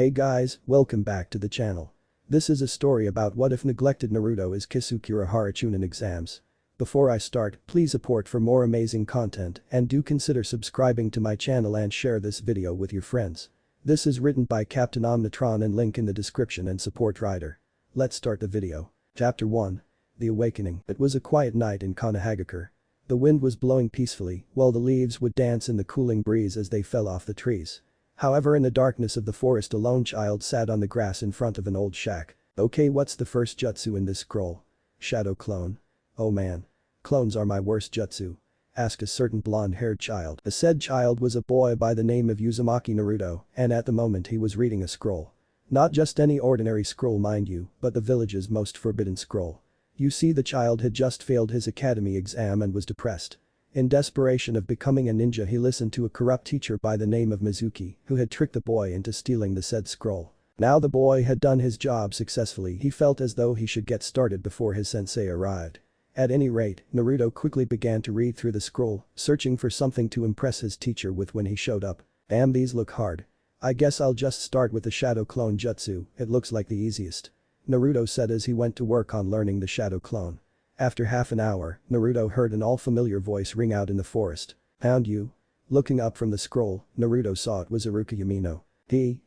Hey guys, welcome back to the channel. This is a story about what if Neglected Naruto is kisuke urahara chunin exams. Before I start, please support for more amazing content and do consider subscribing to my channel and share this video with your friends. This is written by Captain Omnitron and link in the description and support writer. Let's start the video. Chapter 1. The Awakening. It was a quiet night in Konohagakure. The wind was blowing peacefully while the leaves would dance in the cooling breeze as they fell off the trees. However, in the darkness of the forest, a lone child sat on the grass in front of an old shack. Okay, what's the first jutsu in this scroll? Shadow clone. Oh man. Clones are my worst jutsu. Asked a certain blonde-haired child. The said child was a boy by the name of Uzumaki Naruto, and at the moment he was reading a scroll. Not just any ordinary scroll, mind you, but the village's most forbidden scroll. You see, the child had just failed his academy exam and was depressed. In desperation of becoming a ninja, he listened to a corrupt teacher by the name of Mizuki, who had tricked the boy into stealing the said scroll. Now the boy had done his job successfully. He felt as though he should get started before his sensei arrived. At any rate, Naruto quickly began to read through the scroll, searching for something to impress his teacher with when he showed up. Damn, these look hard. I guess I'll just start with the shadow clone jutsu, it looks like the easiest. Naruto said as he went to work on learning the shadow clone. After half an hour, Naruto heard an all-familiar voice ring out in the forest. Found you? Looking up from the scroll, Naruto saw it was Iruka Yamino.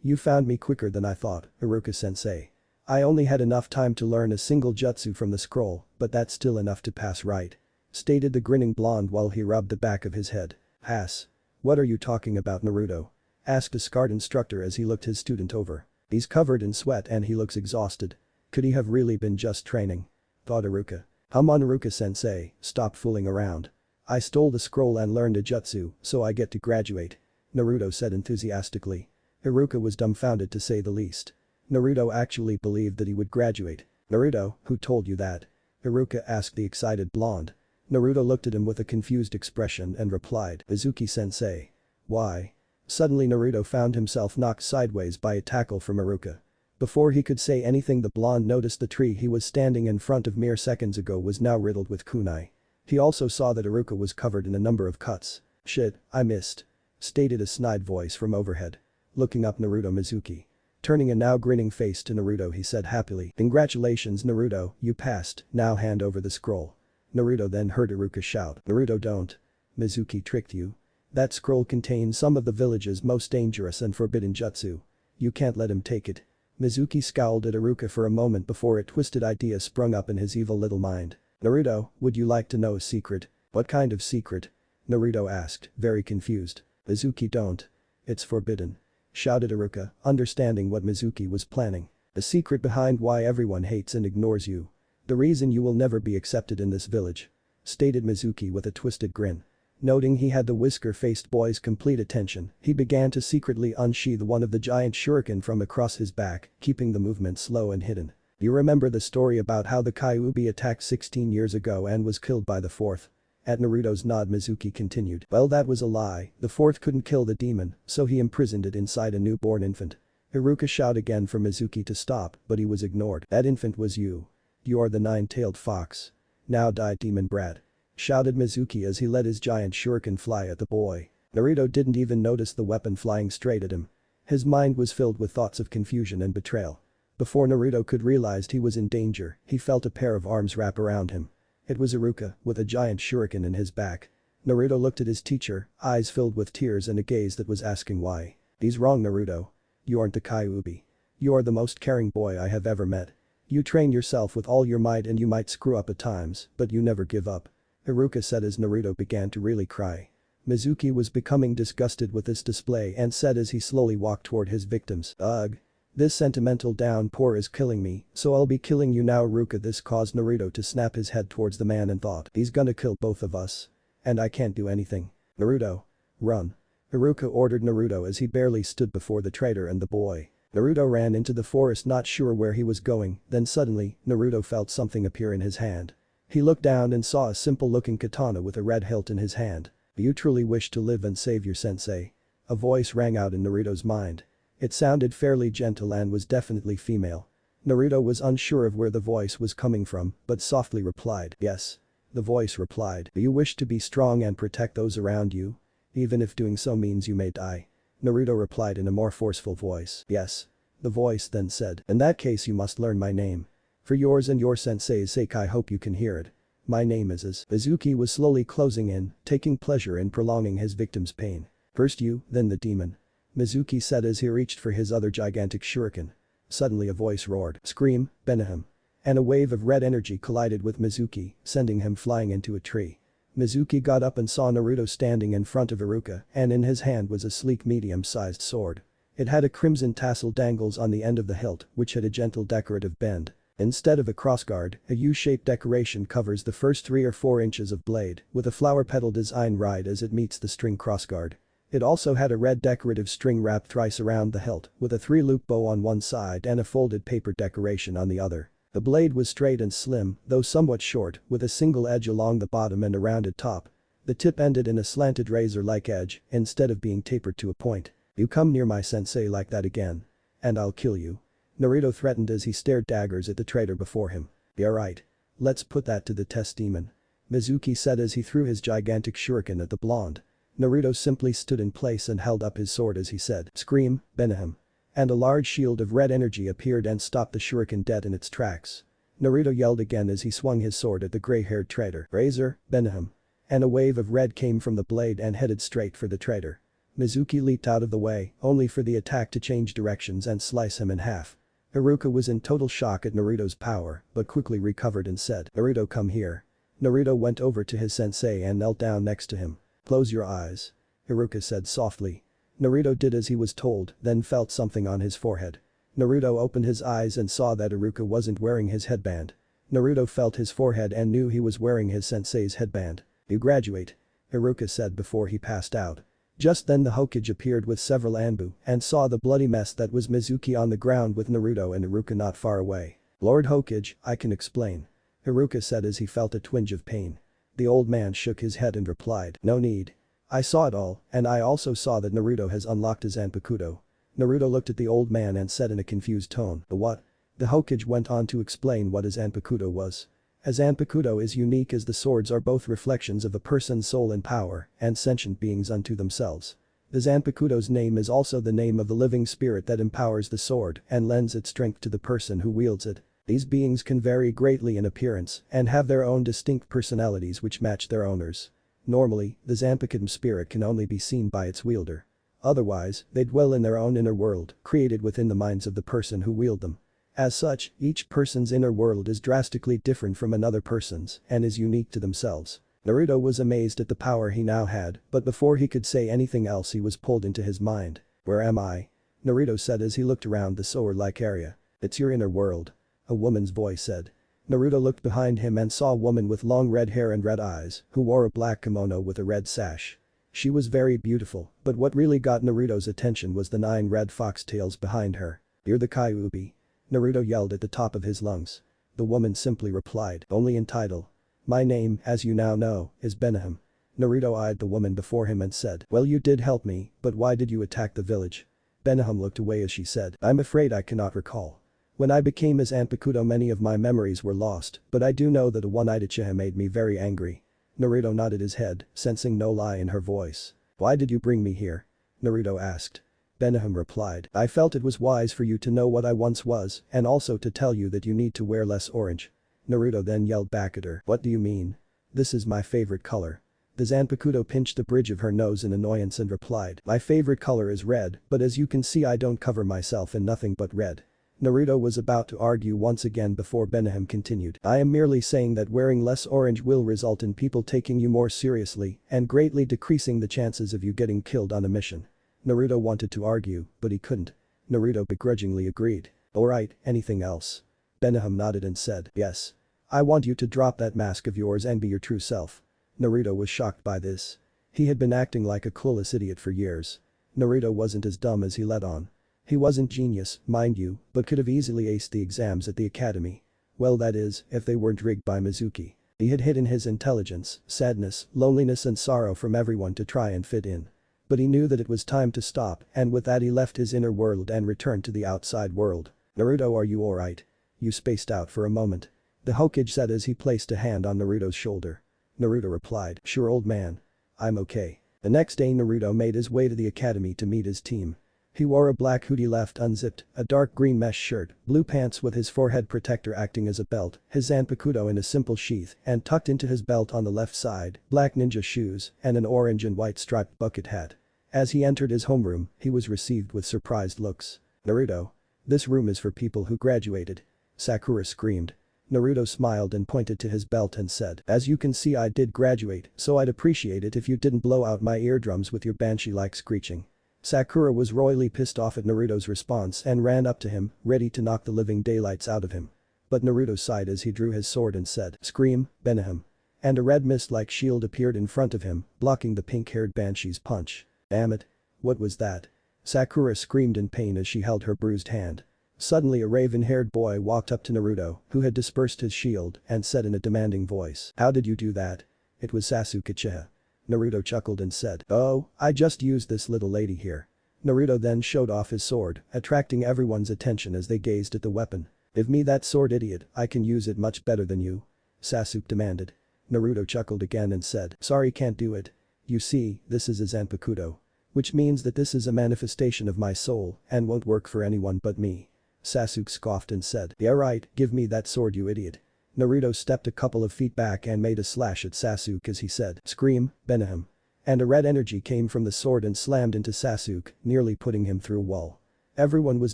You found me quicker than I thought, Iruka-sensei. I only had enough time to learn a single jutsu from the scroll, but that's still enough to pass, right? Stated the grinning blonde while he rubbed the back of his head. Pass? What are you talking about, Naruto? Asked a scarred instructor as he looked his student over. He's covered in sweat and he looks exhausted. Could he have really been just training? Thought Iruka. Come on, Iruka-sensei, stop fooling around. I stole the scroll and learned a jutsu, so I get to graduate. Naruto said enthusiastically. Iruka was dumbfounded to say the least. Naruto actually believed that he would graduate. Naruto, who told you that? Iruka asked the excited blonde. Naruto looked at him with a confused expression and replied, Mizuki-sensei. Why? Suddenly Naruto found himself knocked sideways by a tackle from Iruka. Before he could say anything, the blonde noticed the tree he was standing in front of mere seconds ago was now riddled with kunai. He also saw that Iruka was covered in a number of cuts. Shit, I missed. Stated a snide voice from overhead. Looking up Naruto, Mizuki. Turning a now grinning face to Naruto, he said happily, Congratulations Naruto, you passed, now hand over the scroll. Naruto then heard Iruka shout, Naruto, don't. Mizuki tricked you. That scroll contains some of the village's most dangerous and forbidden jutsu. You can't let him take it. Mizuki scowled at Iruka for a moment before a twisted idea sprung up in his evil little mind. Naruto, would you like to know a secret? What kind of secret? Naruto asked, very confused. Mizuki, don't. It's forbidden. Shouted Iruka, understanding what Mizuki was planning. The secret behind why everyone hates and ignores you. The reason you will never be accepted in this village. Stated Mizuki with a twisted grin. Noting he had the whisker-faced boy's complete attention, he began to secretly unsheath one of the giant shuriken from across his back, keeping the movement slow and hidden. You remember the story about how the Kyuubi attacked 16 years ago and was killed by the fourth? At Naruto's nod, Mizuki continued. Well, that was a lie, the fourth couldn't kill the demon, so he imprisoned it inside a newborn infant. Iruka shouted again for Mizuki to stop, but he was ignored. That infant was you. You are the nine-tailed fox. Now die, demon brat. Shouted Mizuki as he let his giant shuriken fly at the boy. Naruto didn't even notice the weapon flying straight at him. His mind was filled with thoughts of confusion and betrayal. Before Naruto could realize he was in danger, he felt a pair of arms wrap around him. It was Iruka, with a giant shuriken in his back. Naruto looked at his teacher, eyes filled with tears and a gaze that was asking why. He's wrong, Naruto. You aren't the Kyuubi. You are the most caring boy I have ever met. You train yourself with all your might and you might screw up at times, but you never give up. Iruka said as Naruto began to really cry. Mizuki was becoming disgusted with this display and said as he slowly walked toward his victims, Ugh. This sentimental downpour is killing me, so I'll be killing you now, Iruka. This caused Naruto to snap his head towards the man and thought, he's gonna kill both of us. And I can't do anything. Naruto. Run. Iruka ordered Naruto as he barely stood before the traitor and the boy. Naruto ran into the forest, not sure where he was going, then suddenly, Naruto felt something appear in his hand. He looked down and saw a simple-looking katana with a red hilt in his hand. You truly wish to live and save your sensei? A voice rang out in Naruto's mind. It sounded fairly gentle and was definitely female. Naruto was unsure of where the voice was coming from, but softly replied, yes. The voice replied, do you wish to be strong and protect those around you? Even if doing so means you may die. Naruto replied in a more forceful voice, yes. The voice then said, "In that case you must learn my name. For yours and your sensei's sake I hope you can hear it. My name is As." Mizuki was slowly closing in, taking pleasure in prolonging his victim's pain. "First you, then the demon," Mizuki said as he reached for his other gigantic shuriken. Suddenly a voice roared, "Scream, Benihim." And a wave of red energy collided with Mizuki, sending him flying into a tree. Mizuki got up and saw Naruto standing in front of Iruka, and in his hand was a sleek medium-sized sword. It had a crimson tassel dangles on the end of the hilt, which had a gentle decorative bend. Instead of a crossguard, a U-shaped decoration covers the first 3 or 4 inches of blade, with a flower petal design right as it meets the string crossguard. It also had a red decorative string wrapped thrice around the hilt, with a 3-loop bow on one side and a folded paper decoration on the other. The blade was straight and slim, though somewhat short, with a single edge along the bottom and a rounded top. The tip ended in a slanted razor-like edge, instead of being tapered to a point. "You come near my sensei like that again, and I'll kill you," Naruto threatened as he stared daggers at the traitor before him. "Yeah right. Let's put that to the test, demon," Mizuki said as he threw his gigantic shuriken at the blonde. Naruto simply stood in place and held up his sword as he said, "Scream, Benihim." And a large shield of red energy appeared and stopped the shuriken dead in its tracks. Naruto yelled again as he swung his sword at the gray-haired traitor. "Razor, Benihim." And a wave of red came from the blade and headed straight for the traitor. Mizuki leaped out of the way, only for the attack to change directions and slice him in half. Iruka was in total shock at Naruto's power, but quickly recovered and said, "Naruto, come here." Naruto went over to his sensei and knelt down next to him. "Close your eyes," Iruka said softly. Naruto did as he was told, then felt something on his forehead. Naruto opened his eyes and saw that Iruka wasn't wearing his headband. Naruto felt his forehead and knew he was wearing his sensei's headband. "You graduate," Iruka said before he passed out. Just then the Hokage appeared with several Anbu and saw the bloody mess that was Mizuki on the ground with Naruto and Iruka not far away. "Lord Hokage, I can explain," Iruka said as he felt a twinge of pain. The old man shook his head and replied, "No need. I saw it all, and I also saw that Naruto has unlocked his Zanpakuto." Naruto looked at the old man and said in a confused tone, "The what?" The Hokage went on to explain what his Zanpakuto was. A Zanpakuto is unique as the swords are both reflections of a person's soul and power and sentient beings unto themselves. The Zanpakuto's name is also the name of the living spirit that empowers the sword and lends its strength to the person who wields it. These beings can vary greatly in appearance and have their own distinct personalities which match their owners. Normally, the Zanpakuto spirit can only be seen by its wielder. Otherwise, they dwell in their own inner world, created within the minds of the person who wield them. As such, each person's inner world is drastically different from another person's and is unique to themselves. Naruto was amazed at the power he now had, but before he could say anything else he was pulled into his mind. "Where am I?" Naruto said as he looked around the sword-like area. "It's your inner world," a woman's voice said. Naruto looked behind him and saw a woman with long red hair and red eyes, who wore a black kimono with a red sash. She was very beautiful, but what really got Naruto's attention was the 9 red foxtails behind her. "You're the Kyuubi," Naruto yelled at the top of his lungs. The woman simply replied, "Only in title. My name, as you now know, is Benihim." Naruto eyed the woman before him and said, "Well, you did help me, but why did you attack the village?" Benihim looked away as she said, "I'm afraid I cannot recall. When I became his Zanpakuto many of my memories were lost, but I do know that a one-eyed Uchiha made me very angry." Naruto nodded his head, sensing no lie in her voice. "Why did you bring me here?" Naruto asked. Benihim replied, "I felt it was wise for you to know what I once was and also to tell you that you need to wear less orange." Naruto then yelled back at her, "What do you mean? This is my favorite color." The Zanpakuto pinched the bridge of her nose in annoyance and replied, "My favorite color is red, but as you can see I don't cover myself in nothing but red." Naruto was about to argue once again before Benihim continued, "I am merely saying that wearing less orange will result in people taking you more seriously and greatly decreasing the chances of you getting killed on a mission." Naruto wanted to argue, but he couldn't. Naruto begrudgingly agreed. "Alright, anything else?" Benihim nodded and said, "Yes. I want you to drop that mask of yours and be your true self." Naruto was shocked by this. He had been acting like a clueless idiot for years. Naruto wasn't as dumb as he let on. He wasn't genius, mind you, but could have easily aced the exams at the academy. Well, that is, if they weren't rigged by Mizuki. He had hidden his intelligence, sadness, loneliness and sorrow from everyone to try and fit in. But he knew that it was time to stop, and with that he left his inner world and returned to the outside world. "Naruto, are you alright? You spaced out for a moment," the Hokage said as he placed a hand on Naruto's shoulder. Naruto replied, "Sure, old man. I'm okay." The next day Naruto made his way to the academy to meet his team. He wore a black hoodie left unzipped, a dark green mesh shirt, blue pants with his forehead protector acting as a belt, his zanpakuto in a simple sheath, and tucked into his belt on the left side, black ninja shoes, and an orange and white striped bucket hat. As he entered his homeroom, he was received with surprised looks. "Naruto. This room is for people who graduated." Sakura screamed. Naruto smiled and pointed to his belt and said, "As you can see, I did graduate, so I'd appreciate it if you didn't blow out my eardrums with your banshee-like screeching." Sakura was royally pissed off at Naruto's response and ran up to him, ready to knock the living daylights out of him. But Naruto sighed as he drew his sword and said, "Scream, Benihim." And a red mist-like shield appeared in front of him, blocking the pink-haired banshee's punch. "Damn it. What was that?" Sakura screamed in pain as she held her bruised hand. Suddenly a raven-haired boy walked up to Naruto, who had dispersed his shield, and said in a demanding voice, "How did you do that?" "It was Sasuke Uchiha." Naruto chuckled and said, "Oh, I just used this little lady here." Naruto then showed off his sword, attracting everyone's attention as they gazed at the weapon. "Give me that sword, idiot, I can use it much better than you," Sasuke demanded. Naruto chuckled again and said, "Sorry, can't do it. You see, this is a zanpakuto. Which means that this is a manifestation of my soul and won't work for anyone but me." Sasuke scoffed and said, "Yeah right, give me that sword, you idiot." Naruto stepped a couple of feet back and made a slash at Sasuke as he said, "Scream, Benihim." And a red energy came from the sword and slammed into Sasuke, nearly putting him through a wall. Everyone was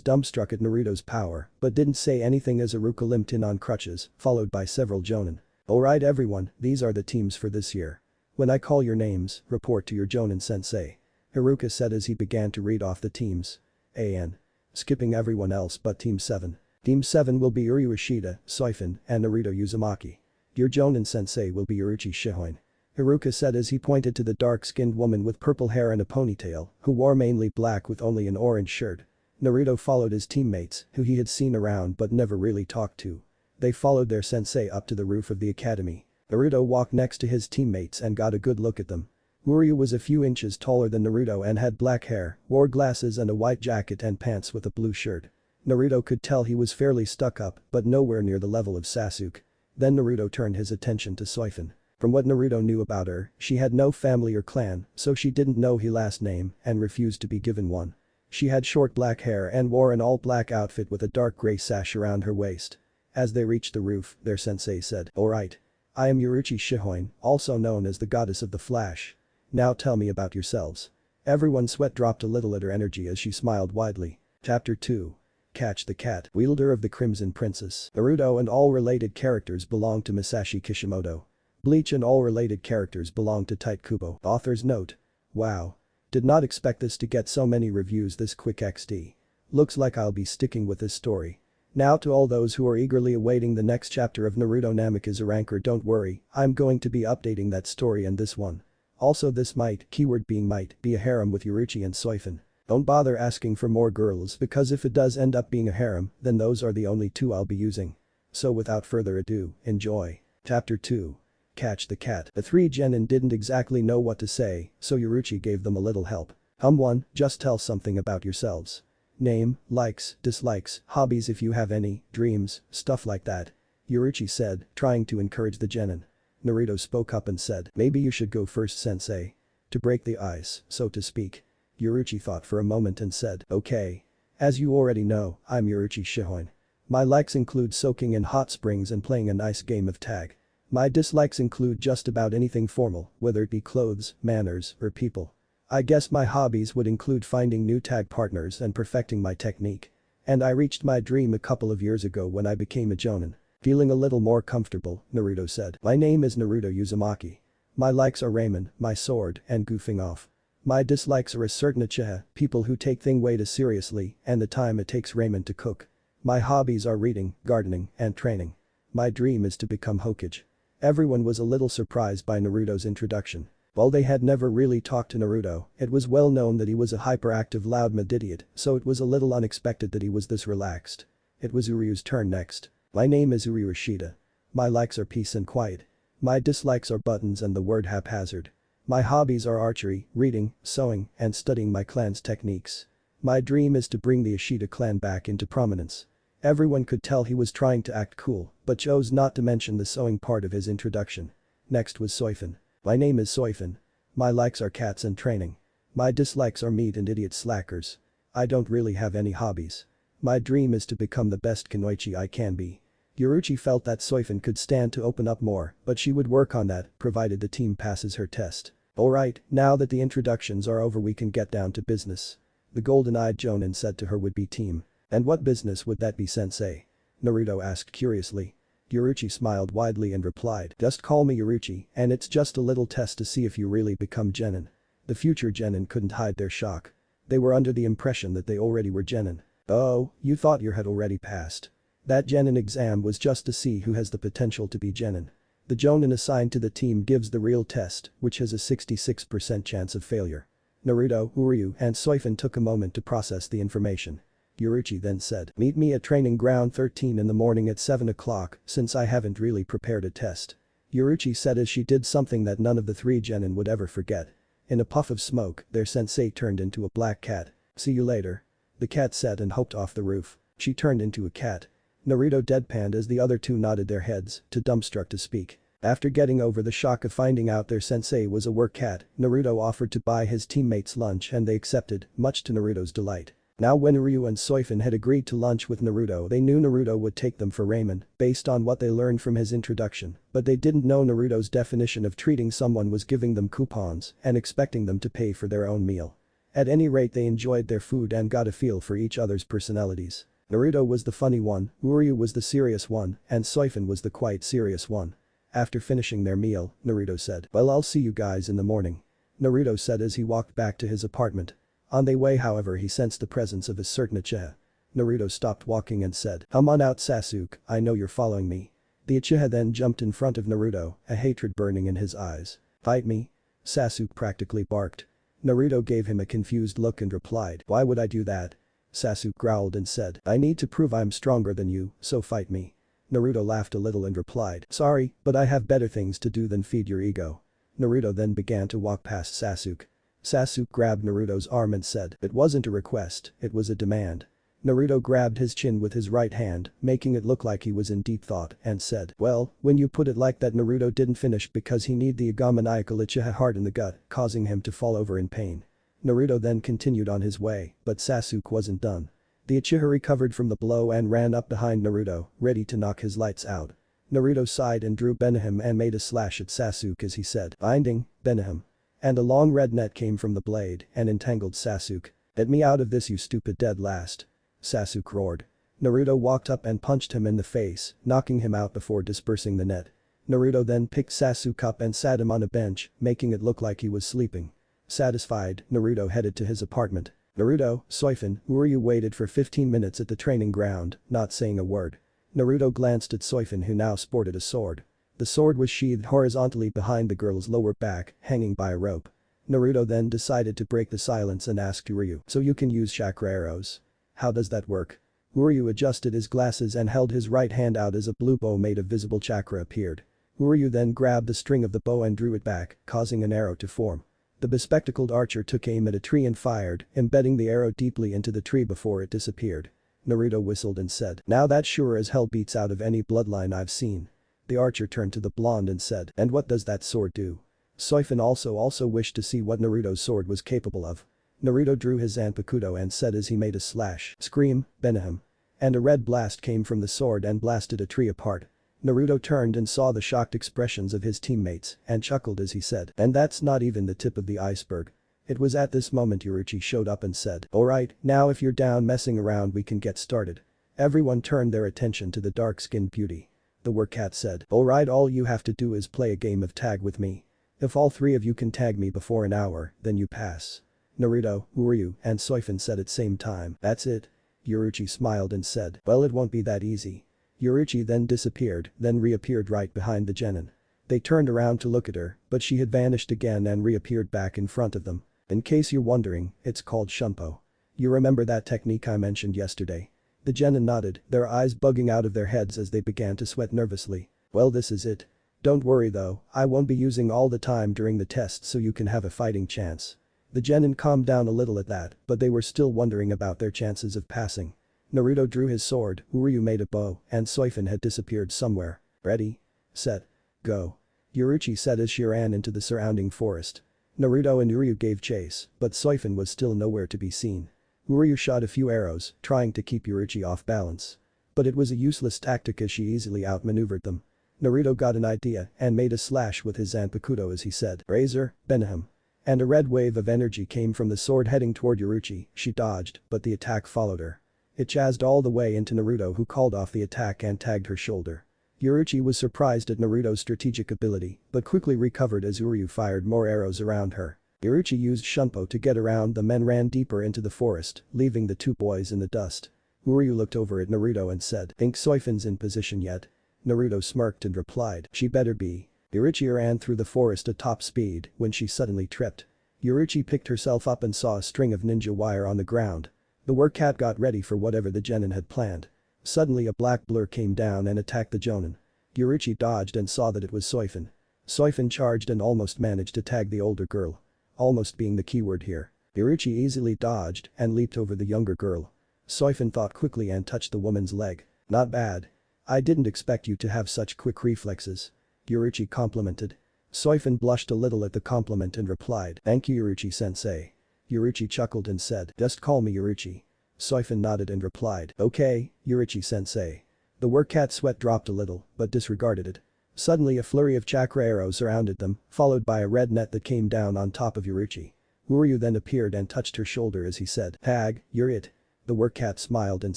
dumbstruck at Naruto's power, but didn't say anything as Iruka limped in on crutches, followed by several jonin. "Alright everyone, these are the teams for this year. When I call your names, report to your jonin sensei," Iruka said as he began to read off the teams. AN. Skipping everyone else but Team 7. Team 7 will be Uryu Ishida, Soifin, and Naruto Uzumaki. Your jonin sensei will be Uruchi Shihoin. Iruka said as he pointed to the dark-skinned woman with purple hair and a ponytail, who wore mainly black with only an orange shirt. Naruto followed his teammates, who he had seen around but never really talked to. They followed their sensei up to the roof of the academy. Naruto walked next to his teammates and got a good look at them. Uryu was a few inches taller than Naruto and had black hair, wore glasses and a white jacket and pants with a blue shirt. Naruto could tell he was fairly stuck up, but nowhere near the level of Sasuke. Then Naruto turned his attention to Soifin. From what Naruto knew about her, she had no family or clan, so she didn't know his last name and refused to be given one. She had short black hair and wore an all-black outfit with a dark gray sash around her waist. As they reached the roof, their sensei said, "Alright. I am Uruchi Shihoin, also known as the goddess of the Flash. Now tell me about yourselves." Everyone's sweat dropped a little at her energy as she smiled widely. Chapter 2. Catch the Cat, wielder of the Crimson Princess. Naruto and all related characters belong to Masashi Kishimoto. Bleach and all related characters belong to Tite Kubo. Author's note. Wow. Did not expect this to get so many reviews this quick XD. Looks like I'll be sticking with this story. Now to all those who are eagerly awaiting the next chapter of Naruto Namikaze Ranker, don't worry, I'm going to be updating that story and this one. Also this might, keyword being might, be a harem with Uruchi and Soifin. Don't bother asking for more girls because if it does end up being a harem, then those are the only two I'll be using. So without further ado, enjoy. Chapter 2. Catch the Cat. The three genin didn't exactly know what to say, so Uruchi gave them a little help. 1. Just tell something about yourselves. Name, likes, dislikes, hobbies if you have any, dreams, stuff like that. Uruchi said, trying to encourage the genin. Naruto spoke up and said, "Maybe you should go first, sensei. To break the ice, so to speak." Uruchi thought for a moment and said, "Okay. As you already know, I'm Uruchi Shihoin. My likes include soaking in hot springs and playing a nice game of tag. My dislikes include just about anything formal, whether it be clothes, manners, or people. I guess my hobbies would include finding new tag partners and perfecting my technique. And I reached my dream a couple of years ago when I became a jonin." Feeling a little more comfortable, Naruto said, "My name is Naruto Uzumaki. My likes are ramen, my sword, and goofing off. My dislikes are a certain Uchiha, people who take thing way too seriously, and the time it takes ramen to cook. My hobbies are reading, gardening, and training. My dream is to become Hokage." Everyone was a little surprised by Naruto's introduction. While they had never really talked to Naruto, it was well known that he was a hyperactive loudmouth idiot, so it was a little unexpected that he was this relaxed. It was Uryu's turn next. "My name is Uryu Ishida. My likes are peace and quiet. My dislikes are buttons and the word haphazard. My hobbies are archery, reading, sewing, and studying my clan's techniques. My dream is to bring the Ishida clan back into prominence." Everyone could tell he was trying to act cool, but chose not to mention the sewing part of his introduction. Next was Soifin. "My name is Soifin. My likes are cats and training. My dislikes are meat and idiot slackers. I don't really have any hobbies. My dream is to become the best kunoichi I can be. Yoruichi felt that Soifin could stand to open up more, but she would work on that, provided the team passes her test. Alright, now that the introductions are over we can get down to business. The golden-eyed Jonin said to her would-be team. And what business would that be, sensei? Naruto asked curiously. Yoruichi smiled widely and replied, just call me Yoruichi, and it's just a little test to see if you really become genin. The future genin couldn't hide their shock. They were under the impression that they already were genin. Oh, you thought you had already passed. That genin exam was just to see who has the potential to be genin. The jonin assigned to the team gives the real test, which has a 66% chance of failure. Naruto, Uryu, and Soifin took a moment to process the information. Yoruichi then said, meet me at training ground 13 in the morning at 7 o'clock since I haven't really prepared a test. Yoruichi said as she did something that none of the three genin would ever forget. In a puff of smoke, their sensei turned into a black cat. See you later. The cat said and hopped off the roof. She turned into a cat. Naruto deadpanned as the other two nodded their heads, too dumbstruck to speak. After getting over the shock of finding out their sensei was a work cat, Naruto offered to buy his teammates lunch and they accepted, much to Naruto's delight. Now when Ryu and Soifin had agreed to lunch with Naruto, they knew Naruto would take them for ramen, based on what they learned from his introduction, but they didn't know Naruto's definition of treating someone was giving them coupons and expecting them to pay for their own meal. At any rate, they enjoyed their food and got a feel for each other's personalities. Naruto was the funny one, Uryu was the serious one, and Soifin was the quite serious one. After finishing their meal, Naruto said, well, I'll see you guys in the morning. Naruto said as he walked back to his apartment. On their way, however, he sensed the presence of a certain Uchiha. Naruto stopped walking and said, come on out, Sasuke, I know you're following me. The Uchiha then jumped in front of Naruto, a hatred burning in his eyes. Fight me? Sasuke practically barked. Naruto gave him a confused look and replied, why would I do that? Sasuke growled and said, I need to prove I'm stronger than you, so fight me. Naruto laughed a little and replied, sorry, but I have better things to do than feed your ego. Naruto then began to walk past Sasuke. Sasuke grabbed Naruto's arm and said, it wasn't a request, it was a demand. Naruto grabbed his chin with his right hand, making it look like he was in deep thought, and said, well, when you put it like that, Naruto didn't finish because he need the egomaniacal Uchiha heart in the gut, causing him to fall over in pain. Naruto then continued on his way, but Sasuke wasn't done. The Uchiha recovered from the blow and ran up behind Naruto, ready to knock his lights out. Naruto sighed and drew Benihim and made a slash at Sasuke as he said, binding, Benihim. And a long red net came from the blade and entangled Sasuke. Get me out of this, you stupid dead last. Sasuke roared. Naruto walked up and punched him in the face, knocking him out before dispersing the net. Naruto then picked Sasuke up and sat him on a bench, making it look like he was sleeping. Satisfied, Naruto headed to his apartment. Naruto, Soifin, Uryu waited for 15 minutes at the training ground, not saying a word. Naruto glanced at Soifin, who now sported a sword. The sword was sheathed horizontally behind the girl's lower back, hanging by a rope. Naruto then decided to break the silence and asked Uryu, so you can use chakra arrows? How does that work? Uryu adjusted his glasses and held his right hand out as a blue bow made of visible chakra appeared. Uryu then grabbed the string of the bow and drew it back, causing an arrow to form. The bespectacled archer took aim at a tree and fired, embedding the arrow deeply into the tree before it disappeared. Naruto whistled and said, now that sure as hell beats out of any bloodline I've seen. The archer turned to the blonde and said, and what does that sword do? Soifin also wished to see what Naruto's sword was capable of. Naruto drew his Zanpakuto and said as he made a slash, scream, Benihim. And a red blast came from the sword and blasted a tree apart. Naruto turned and saw the shocked expressions of his teammates and chuckled as he said, and that's not even the tip of the iceberg. It was at this moment Yoruichi showed up and said, alright, now if you're down messing around we can get started. Everyone turned their attention to the dark-skinned beauty. The work cat said, alright, all you have to do is play a game of tag with me. If all three of you can tag me before an hour, then you pass. Naruto, Uryu, and Soifin said at same time, that's it. Yoruichi smiled and said, well, it won't be that easy. Yoruichi then disappeared, then reappeared right behind the genin. They turned around to look at her, but she had vanished again and reappeared back in front of them. In case you're wondering, it's called Shunpo. You remember that technique I mentioned yesterday? The genin nodded, their eyes bugging out of their heads as they began to sweat nervously. Well, this is it. Don't worry though, I won't be using all the time during the test so you can have a fighting chance. The genin calmed down a little at that, but they were still wondering about their chances of passing. Naruto drew his sword, Uryu made a bow, and Soifin had disappeared somewhere. Ready? Set. Go. Yoruichi said as she ran into the surrounding forest. Naruto and Uryu gave chase, but Soifin was still nowhere to be seen. Uryu shot a few arrows, trying to keep Yuruchi off balance. But it was a useless tactic as she easily outmaneuvered them. Naruto got an idea and made a slash with his Zanpakuto as he said, "Razor, Benihim." And a red wave of energy came from the sword heading toward Yuruchi. She dodged, but the attack followed her. It jazzed all the way into Naruto, who called off the attack and tagged her shoulder. Yuruchi was surprised at Naruto's strategic ability, but quickly recovered as Uryu fired more arrows around her. Yuruchi used Shunpo to get around them and ran deeper into the forest, leaving the two boys in the dust. Uryu looked over at Naruto and said, "Think Soifin's in position yet?" Naruto smirked and replied, "She better be." Yuruchi ran through the forest at top speed when she suddenly tripped. Yuruchi picked herself up and saw a string of ninja wire on the ground. The workat got ready for whatever the genin had planned. Suddenly a black blur came down and attacked the jonin. Yuruchi dodged and saw that it was Soifin. Soifin charged and almost managed to tag the older girl. Almost being the keyword here. Yuruchi easily dodged and leaped over the younger girl. Soifin thought quickly and touched the woman's leg. "Not bad. I didn't expect you to have such quick reflexes." Yuruchi complimented. Soifin blushed a little at the compliment and replied, "Thank you, Yuruchi-sensei." Yuruchi chuckled and said, "Just call me Yuruchi." Soifin nodded and replied, "Okay, Yuruchi-sensei." The workat's sweat dropped a little, but disregarded it. Suddenly a flurry of chakra arrows surrounded them, followed by a red net that came down on top of Yuruchi. Uryu then appeared and touched her shoulder as he said, "Tag, you're it." The workat smiled and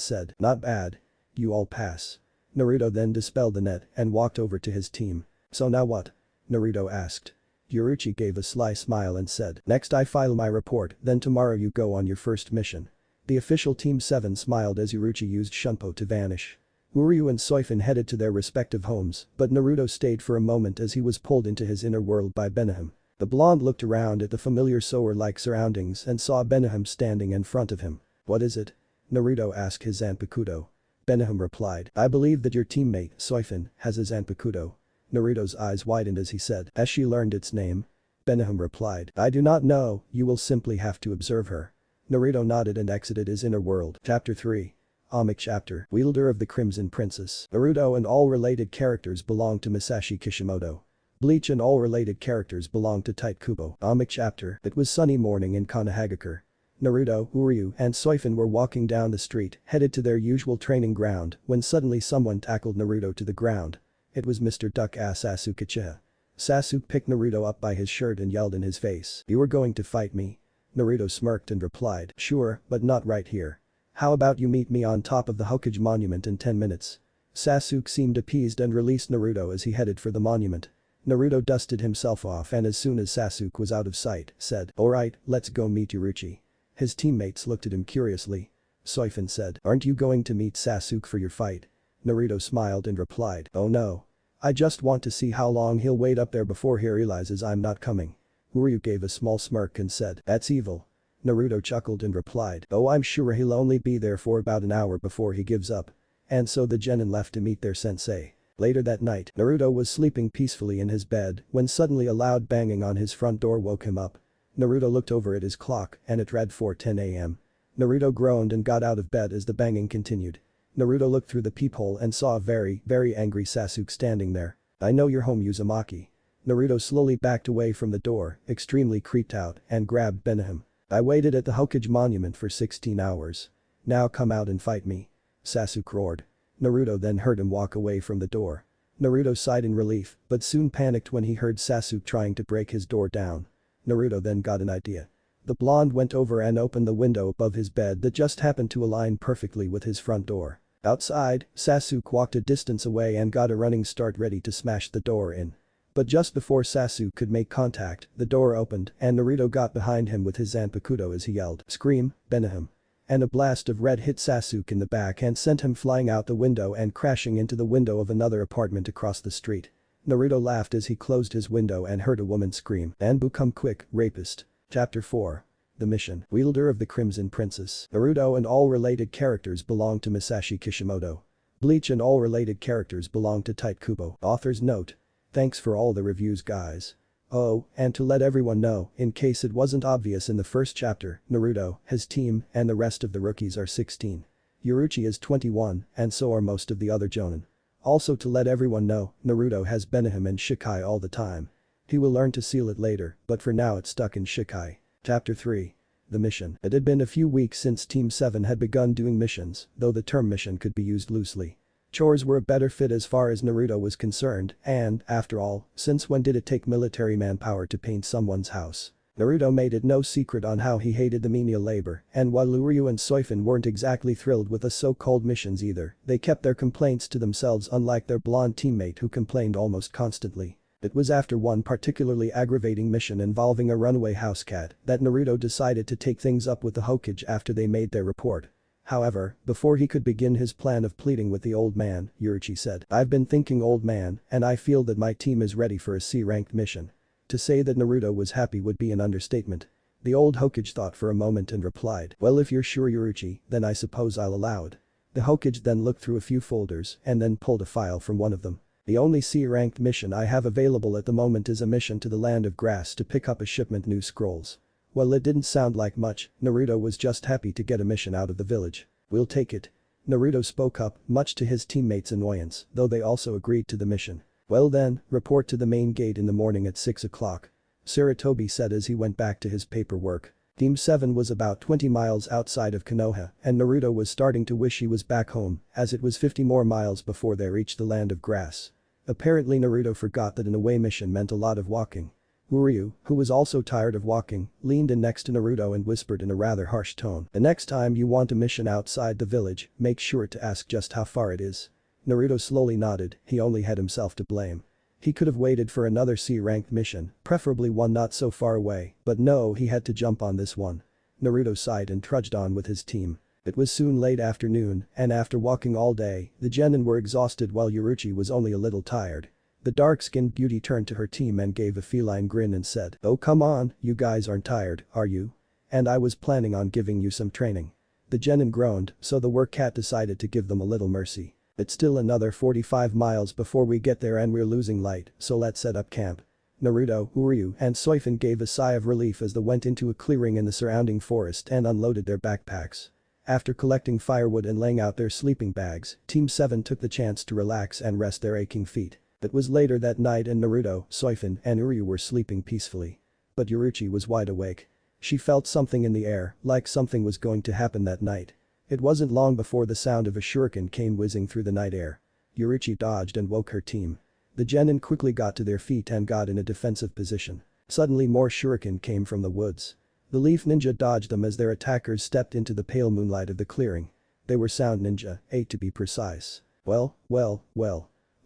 said, "Not bad. You all pass." Naruto then dispelled the net and walked over to his team. "So now what?" Naruto asked. Yuruchi gave a sly smile and said, "Next I file my report, then tomorrow you go on your first mission." The official Team 7 smiled as Yuruchi used Shunpo to vanish. Uryu and Soifin headed to their respective homes, but Naruto stayed for a moment as he was pulled into his inner world by Benihim. The blonde looked around at the familiar sewer-like surroundings and saw Benihim standing in front of him. "What is it?" Naruto asked his Zanpakuto. Benihim replied, "I believe that your teammate, Soifin, has a Zanpakuto." Naruto's eyes widened as he said, "Has she learned its name?" Benihim replied, "I do not know, you will simply have to observe her." Naruto nodded and exited his inner world. Chapter 3. Omik Chapter, Wielder of the Crimson Princess. Naruto and all related characters belong to Masashi Kishimoto. Bleach and all related characters belong to Tite Kubo. Omik Chapter, it was sunny morning in Konohagakure. Naruto, Uryu, and Soifin were walking down the street, headed to their usual training ground, when suddenly someone tackled Naruto to the ground. It was Mr. Duck-ass Sasuke Uchiha. Sasuke picked Naruto up by his shirt and yelled in his face, "You were going to fight me?" Naruto smirked and replied, "Sure, but not right here. How about you meet me on top of the Hokage monument in 10 minutes? Sasuke seemed appeased and released Naruto as he headed for the monument. Naruto dusted himself off and as soon as Sasuke was out of sight, said, "Alright, let's go meet Yuruchi." His teammates looked at him curiously. Soifin said, "Aren't you going to meet Sasuke for your fight?" Naruto smiled and replied, "Oh no. I just want to see how long he'll wait up there before he realizes I'm not coming." Uryu gave a small smirk and said, "That's evil." Naruto chuckled and replied, "Oh, I'm sure he'll only be there for about an hour before he gives up." And so the genin left to meet their sensei. Later that night, Naruto was sleeping peacefully in his bed when suddenly a loud banging on his front door woke him up. Naruto looked over at his clock and it read 4:10 a.m. Naruto groaned and got out of bed as the banging continued. Naruto looked through the peephole and saw a very angry Sasuke standing there. "I know you're home, Uzumaki." Naruto slowly backed away from the door, extremely creeped out, and grabbed Benihim. "I waited at the Hokage monument for 16 hours. Now come out and fight me." Sasuke roared. Naruto then heard him walk away from the door. Naruto sighed in relief, but soon panicked when he heard Sasuke trying to break his door down. Naruto then got an idea. The blonde went over and opened the window above his bed that just happened to align perfectly with his front door. Outside, Sasuke walked a distance away and got a running start ready to smash the door in. But just before Sasuke could make contact, the door opened and Naruto got behind him with his Zanpakuto as he yelled, "Scream, Benihim." And a blast of red hit Sasuke in the back and sent him flying out the window and crashing into the window of another apartment across the street. Naruto laughed as he closed his window and heard a woman scream, "Anbu, come quick, rapist." Chapter 4. The Mission, Wielder of the Crimson Princess. Naruto and all related characters belong to Masashi Kishimoto. Bleach and all related characters belong to Tite Kubo. Author's note. Thanks for all the reviews, guys. Oh, and to let everyone know, in case it wasn't obvious in the first chapter, Naruto, his team, and the rest of the rookies are 16. Yuruchi is 21, and so are most of the other jonin. Also to let everyone know, Naruto has Benihim and Shikai all the time. He will learn to seal it later, but for now it's stuck in Shikai. Chapter 3. The mission. It had been a few weeks since Team 7 had begun doing missions, though the term mission could be used loosely. Chores were a better fit as far as Naruto was concerned, and, after all, since when did it take military manpower to paint someone's house? Naruto made it no secret on how he hated the menial labor, and while Uryu and Soifin weren't exactly thrilled with the so-called missions either, they kept their complaints to themselves unlike their blonde teammate who complained almost constantly. It was after one particularly aggravating mission involving a runaway house cat that Naruto decided to take things up with the Hokage after they made their report. However, before he could begin his plan of pleading with the old man, Urachi said, "I've been thinking, old man, and I feel that my team is ready for a C-ranked mission." To say that Naruto was happy would be an understatement. The old Hokage thought for a moment and replied, "Well, if you're sure, Urachi, then I suppose I'll allow it." The Hokage then looked through a few folders and then pulled a file from one of them. "The only C-ranked mission I have available at the moment is a mission to the Land of Grass to pick up a shipment new scrolls." Well, it didn't sound like much, Naruto was just happy to get a mission out of the village. "We'll take it." Naruto spoke up, much to his teammates' annoyance, though they also agreed to the mission. "Well then, report to the main gate in the morning at 6 o'clock. Sarutobi said as he went back to his paperwork. Team 7 was about 20 miles outside of Konoha, and Naruto was starting to wish he was back home, as it was 50 more miles before they reached the Land of Grass. Apparently Naruto forgot that an away mission meant a lot of walking. Uryu, who was also tired of walking, leaned in next to Naruto and whispered in a rather harsh tone, "The next time you want a mission outside the village, make sure to ask just how far it is." Naruto slowly nodded, he only had himself to blame. He could have waited for another C-ranked mission, preferably one not so far away, but no, he had to jump on this one. Naruto sighed and trudged on with his team. It was soon late afternoon, and after walking all day, the genin were exhausted while Urachi was only a little tired. The dark-skinned beauty turned to her team and gave a feline grin and said, "Oh come on, you guys aren't tired, are you? And I was planning on giving you some training." The genin groaned, so the work cat decided to give them a little mercy. "It's still another 45 miles before we get there and we're losing light, so let's set up camp." Naruto, Uryu, and Soifin gave a sigh of relief as they went into a clearing in the surrounding forest and unloaded their backpacks. After collecting firewood and laying out their sleeping bags, Team 7 took the chance to relax and rest their aching feet. It was later that night and Naruto, Soifin, and Uryu were sleeping peacefully. But Urachi was wide awake. She felt something in the air, like something was going to happen that night. It wasn't long before the sound of a shuriken came whizzing through the night air. Urachi dodged and woke her team. The genin quickly got to their feet and got in a defensive position. Suddenly more shuriken came from the woods. The leaf ninja dodged them as their attackers stepped into the pale moonlight of the clearing. They were sound ninja, 8 to be precise. Well.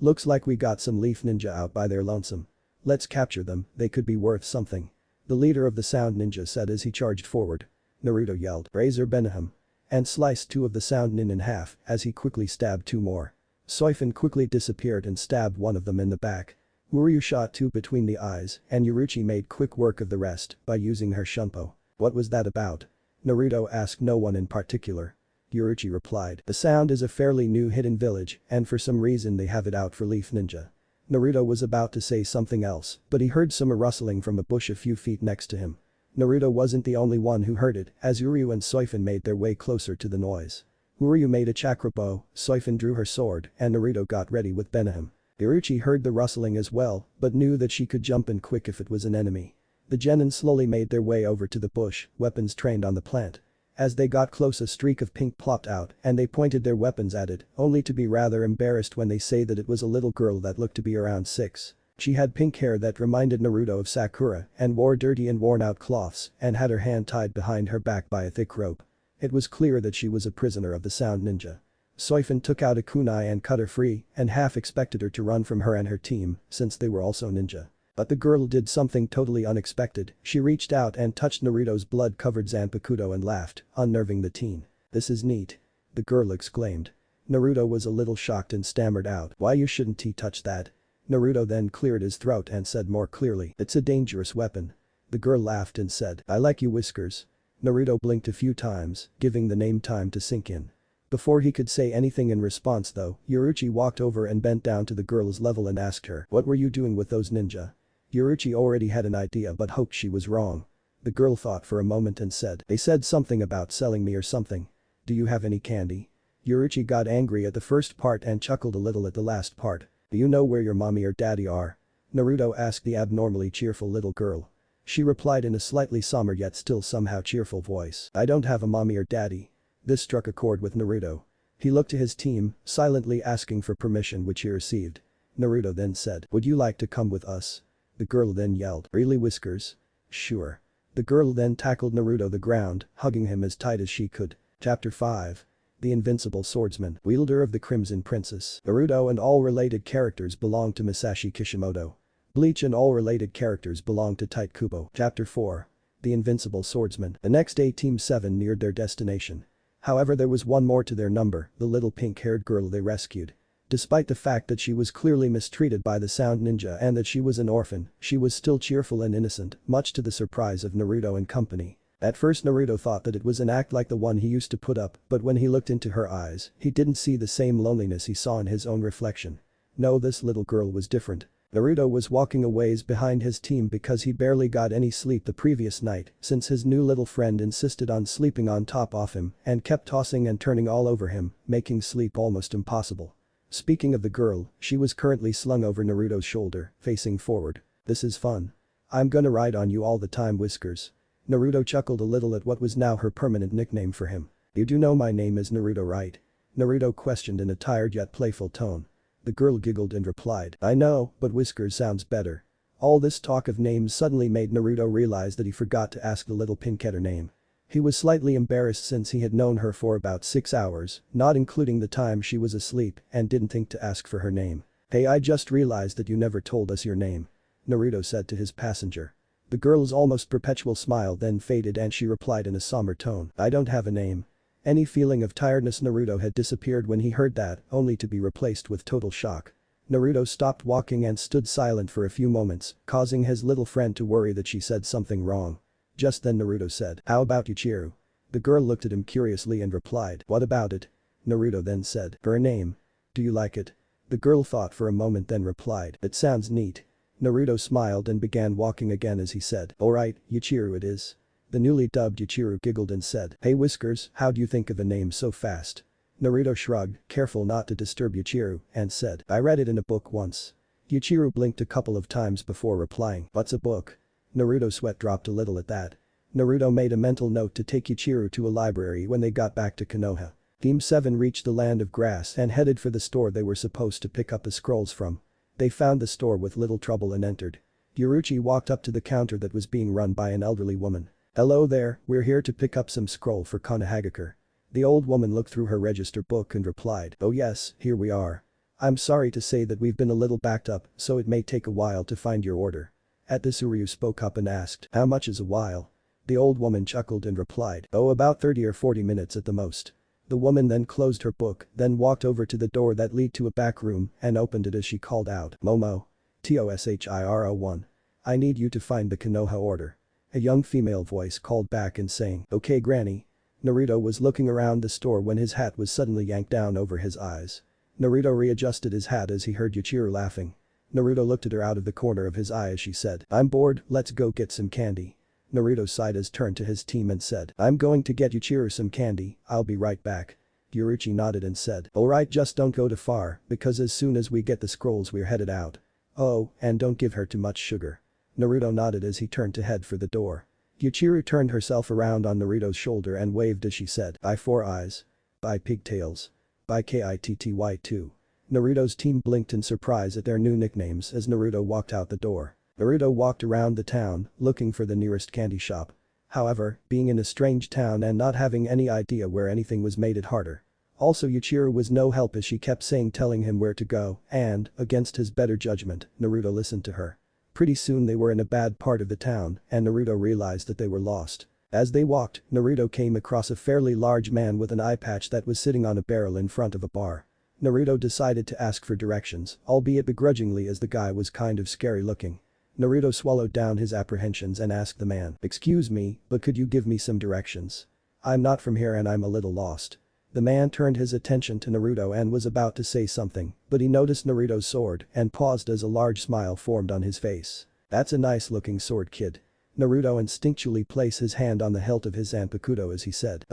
Looks like we got some leaf ninja out by their lonesome. Let's capture them, they could be worth something. The leader of the sound ninja said as he charged forward. Naruto yelled, "Razor Benaham," and sliced 2 of the sound nin in half as he quickly stabbed 2 more. Soifin quickly disappeared and stabbed one of them in the back. Uryu shot 2 between the eyes and Urachi made quick work of the rest by using her shunpo. "What was that about?" Naruto asked no one in particular. Urachi replied, "The sound is a fairly new hidden village and for some reason they have it out for leaf ninja." Naruto was about to say something else, but he heard some rustling from a bush a few feet next to him. Naruto wasn't the only one who heard it as Uryu and Soifin made their way closer to the noise. Uryu made a chakra bow, Soifin drew her sword, and Naruto got ready with Benaham. Urachi heard the rustling as well, but knew that she could jump in quick if it was an enemy. The genin slowly made their way over to the bush, weapons trained on the plant. As they got close a streak of pink plopped out and they pointed their weapons at it, only to be rather embarrassed when they say that it was a little girl that looked to be around 6. She had pink hair that reminded Naruto of Sakura and wore dirty and worn out cloths and had her hand tied behind her back by a thick rope. It was clear that she was a prisoner of the sound ninja. Soifin took out a kunai and cut her free and half expected her to run from her and her team since they were also ninja. But the girl did something totally unexpected, she reached out and touched Naruto's blood-covered Zanpakuto and laughed, unnerving the teen. "This is neat." The girl exclaimed. Naruto was a little shocked and stammered out, "Why you shouldn't he touch that?" Naruto then cleared his throat and said more clearly, "It's a dangerous weapon." The girl laughed and said, "I like you whiskers." Naruto blinked a few times, giving the name time to sink in. Before he could say anything in response though, Urachi walked over and bent down to the girl's level and asked her, "What were you doing with those ninja?" Urachi already had an idea but hoped she was wrong. The girl thought for a moment and said, "They said something about selling me or something. Do you have any candy?" Urachi got angry at the first part and chuckled a little at the last part. "Do you know where your mommy or daddy are?" Naruto asked the abnormally cheerful little girl. She replied in a slightly somber yet still somehow cheerful voice. I don't have a mommy or daddy. This struck a chord with Naruto. He looked to his team, silently asking for permission which he received. Naruto then said, would you like to come with us? The girl then yelled, really Whiskers? Sure. The girl then tackled Naruto the ground, hugging him as tight as she could. Chapter 5. The Invincible Swordsman, wielder of the Crimson Princess. Naruto and all related characters belong to Masashi Kishimoto. Bleach and all related characters belong to Tite Kubo. Chapter 4. The Invincible Swordsman. The next day Team 7 neared their destination. However, there was one more to their number, the little pink-haired girl they rescued. Despite the fact that she was clearly mistreated by the Sound Ninja and that she was an orphan, she was still cheerful and innocent, much to the surprise of Naruto and company. At first Naruto thought that it was an act like the one he used to put up, but when he looked into her eyes, he didn't see the same loneliness he saw in his own reflection. No, this little girl was different. Naruto was walking a ways behind his team because he barely got any sleep the previous night since his new little friend insisted on sleeping on top of him and kept tossing and turning all over him, making sleep almost impossible. Speaking of the girl, she was currently slung over Naruto's shoulder, facing forward. This is fun. I'm gonna ride on you all the time Whiskers. Naruto chuckled a little at what was now her permanent nickname for him. You do know my name is Naruto, right? Naruto questioned in a tired yet playful tone. The girl giggled and replied, I know, but Whiskers sounds better. All this talk of names suddenly made Naruto realize that he forgot to ask the little pink-head her name. He was slightly embarrassed since he had known her for about 6 hours, not including the time she was asleep, and didn't think to ask for her name. Hey, I just realized that you never told us your name. Naruto said to his passenger. The girl's almost perpetual smile then faded and she replied in a somber tone, I don't have a name. Any feeling of tiredness Naruto had disappeared when he heard that, only to be replaced with total shock. Naruto stopped walking and stood silent for a few moments, causing his little friend to worry that she said something wrong. Just then Naruto said, how about Yuichiro? The girl looked at him curiously and replied, what about it? Naruto then said, her name. Do you like it? The girl thought for a moment then replied, it sounds neat. Naruto smiled and began walking again as he said, alright, Yuichiro it is. The newly dubbed Yuichiro giggled and said, hey Whiskers, how do you think of a name so fast? Naruto shrugged, careful not to disturb Yuichiro, and said, I read it in a book once. Yuichiro blinked a couple of times before replying, what's a book? Naruto's sweat dropped a little at that. Naruto made a mental note to take Yuichiro to a library when they got back to Konoha. Team 7 reached the land of grass and headed for the store they were supposed to pick up the scrolls from. They found the store with little trouble and entered. Yuruchi walked up to the counter that was being run by an elderly woman. Hello there, we're here to pick up some scroll for Konohagakure. The old woman looked through her register book and replied, oh yes, here we are. I'm sorry to say that we've been a little backed up, so it may take a while to find your order. At this Uryu spoke up and asked, how much is a while? The old woman chuckled and replied, oh about 30 or 40 minutes at the most. The woman then closed her book, then walked over to the door that led to a back room and opened it as she called out, Momo. Toshiro1. I need you to find the Konoha order. A young female voice called back and saying, okay granny. Naruto was looking around the store when his hat was suddenly yanked down over his eyes. Naruto readjusted his hat as he heard Yuichiro laughing. Naruto looked at her out of the corner of his eye as she said, I'm bored, let's go get some candy. Naruto sighed as turned to his team and said, I'm going to get Yuichiro some candy, I'll be right back. Yuruchi nodded and said, alright just don't go too far, because as soon as we get the scrolls we're headed out. Oh, and don't give her too much sugar. Naruto nodded as he turned to head for the door. Yuichiro turned herself around on Naruto's shoulder and waved as she said, bye Four Eyes. Bye Pigtails. Bye Kitty2. Naruto's team blinked in surprise at their new nicknames as Naruto walked out the door. Naruto walked around the town, looking for the nearest candy shop. However, being in a strange town and not having any idea where anything was made it harder. Also Yuichiro was no help as she kept telling him where to go and, against his better judgment, Naruto listened to her. Pretty soon they were in a bad part of the town and Naruto realized that they were lost. As they walked, Naruto came across a fairly large man with an eye patch that was sitting on a barrel in front of a bar. Naruto decided to ask for directions, albeit begrudgingly as the guy was kind of scary looking. Naruto swallowed down his apprehensions and asked the man, excuse me, but could you give me some directions? I'm not from here and I'm a little lost. The man turned his attention to Naruto and was about to say something, but he noticed Naruto's sword and paused as a large smile formed on his face. That's a nice looking sword kid. Naruto instinctually placed his hand on the hilt of his zanpakuto as he said,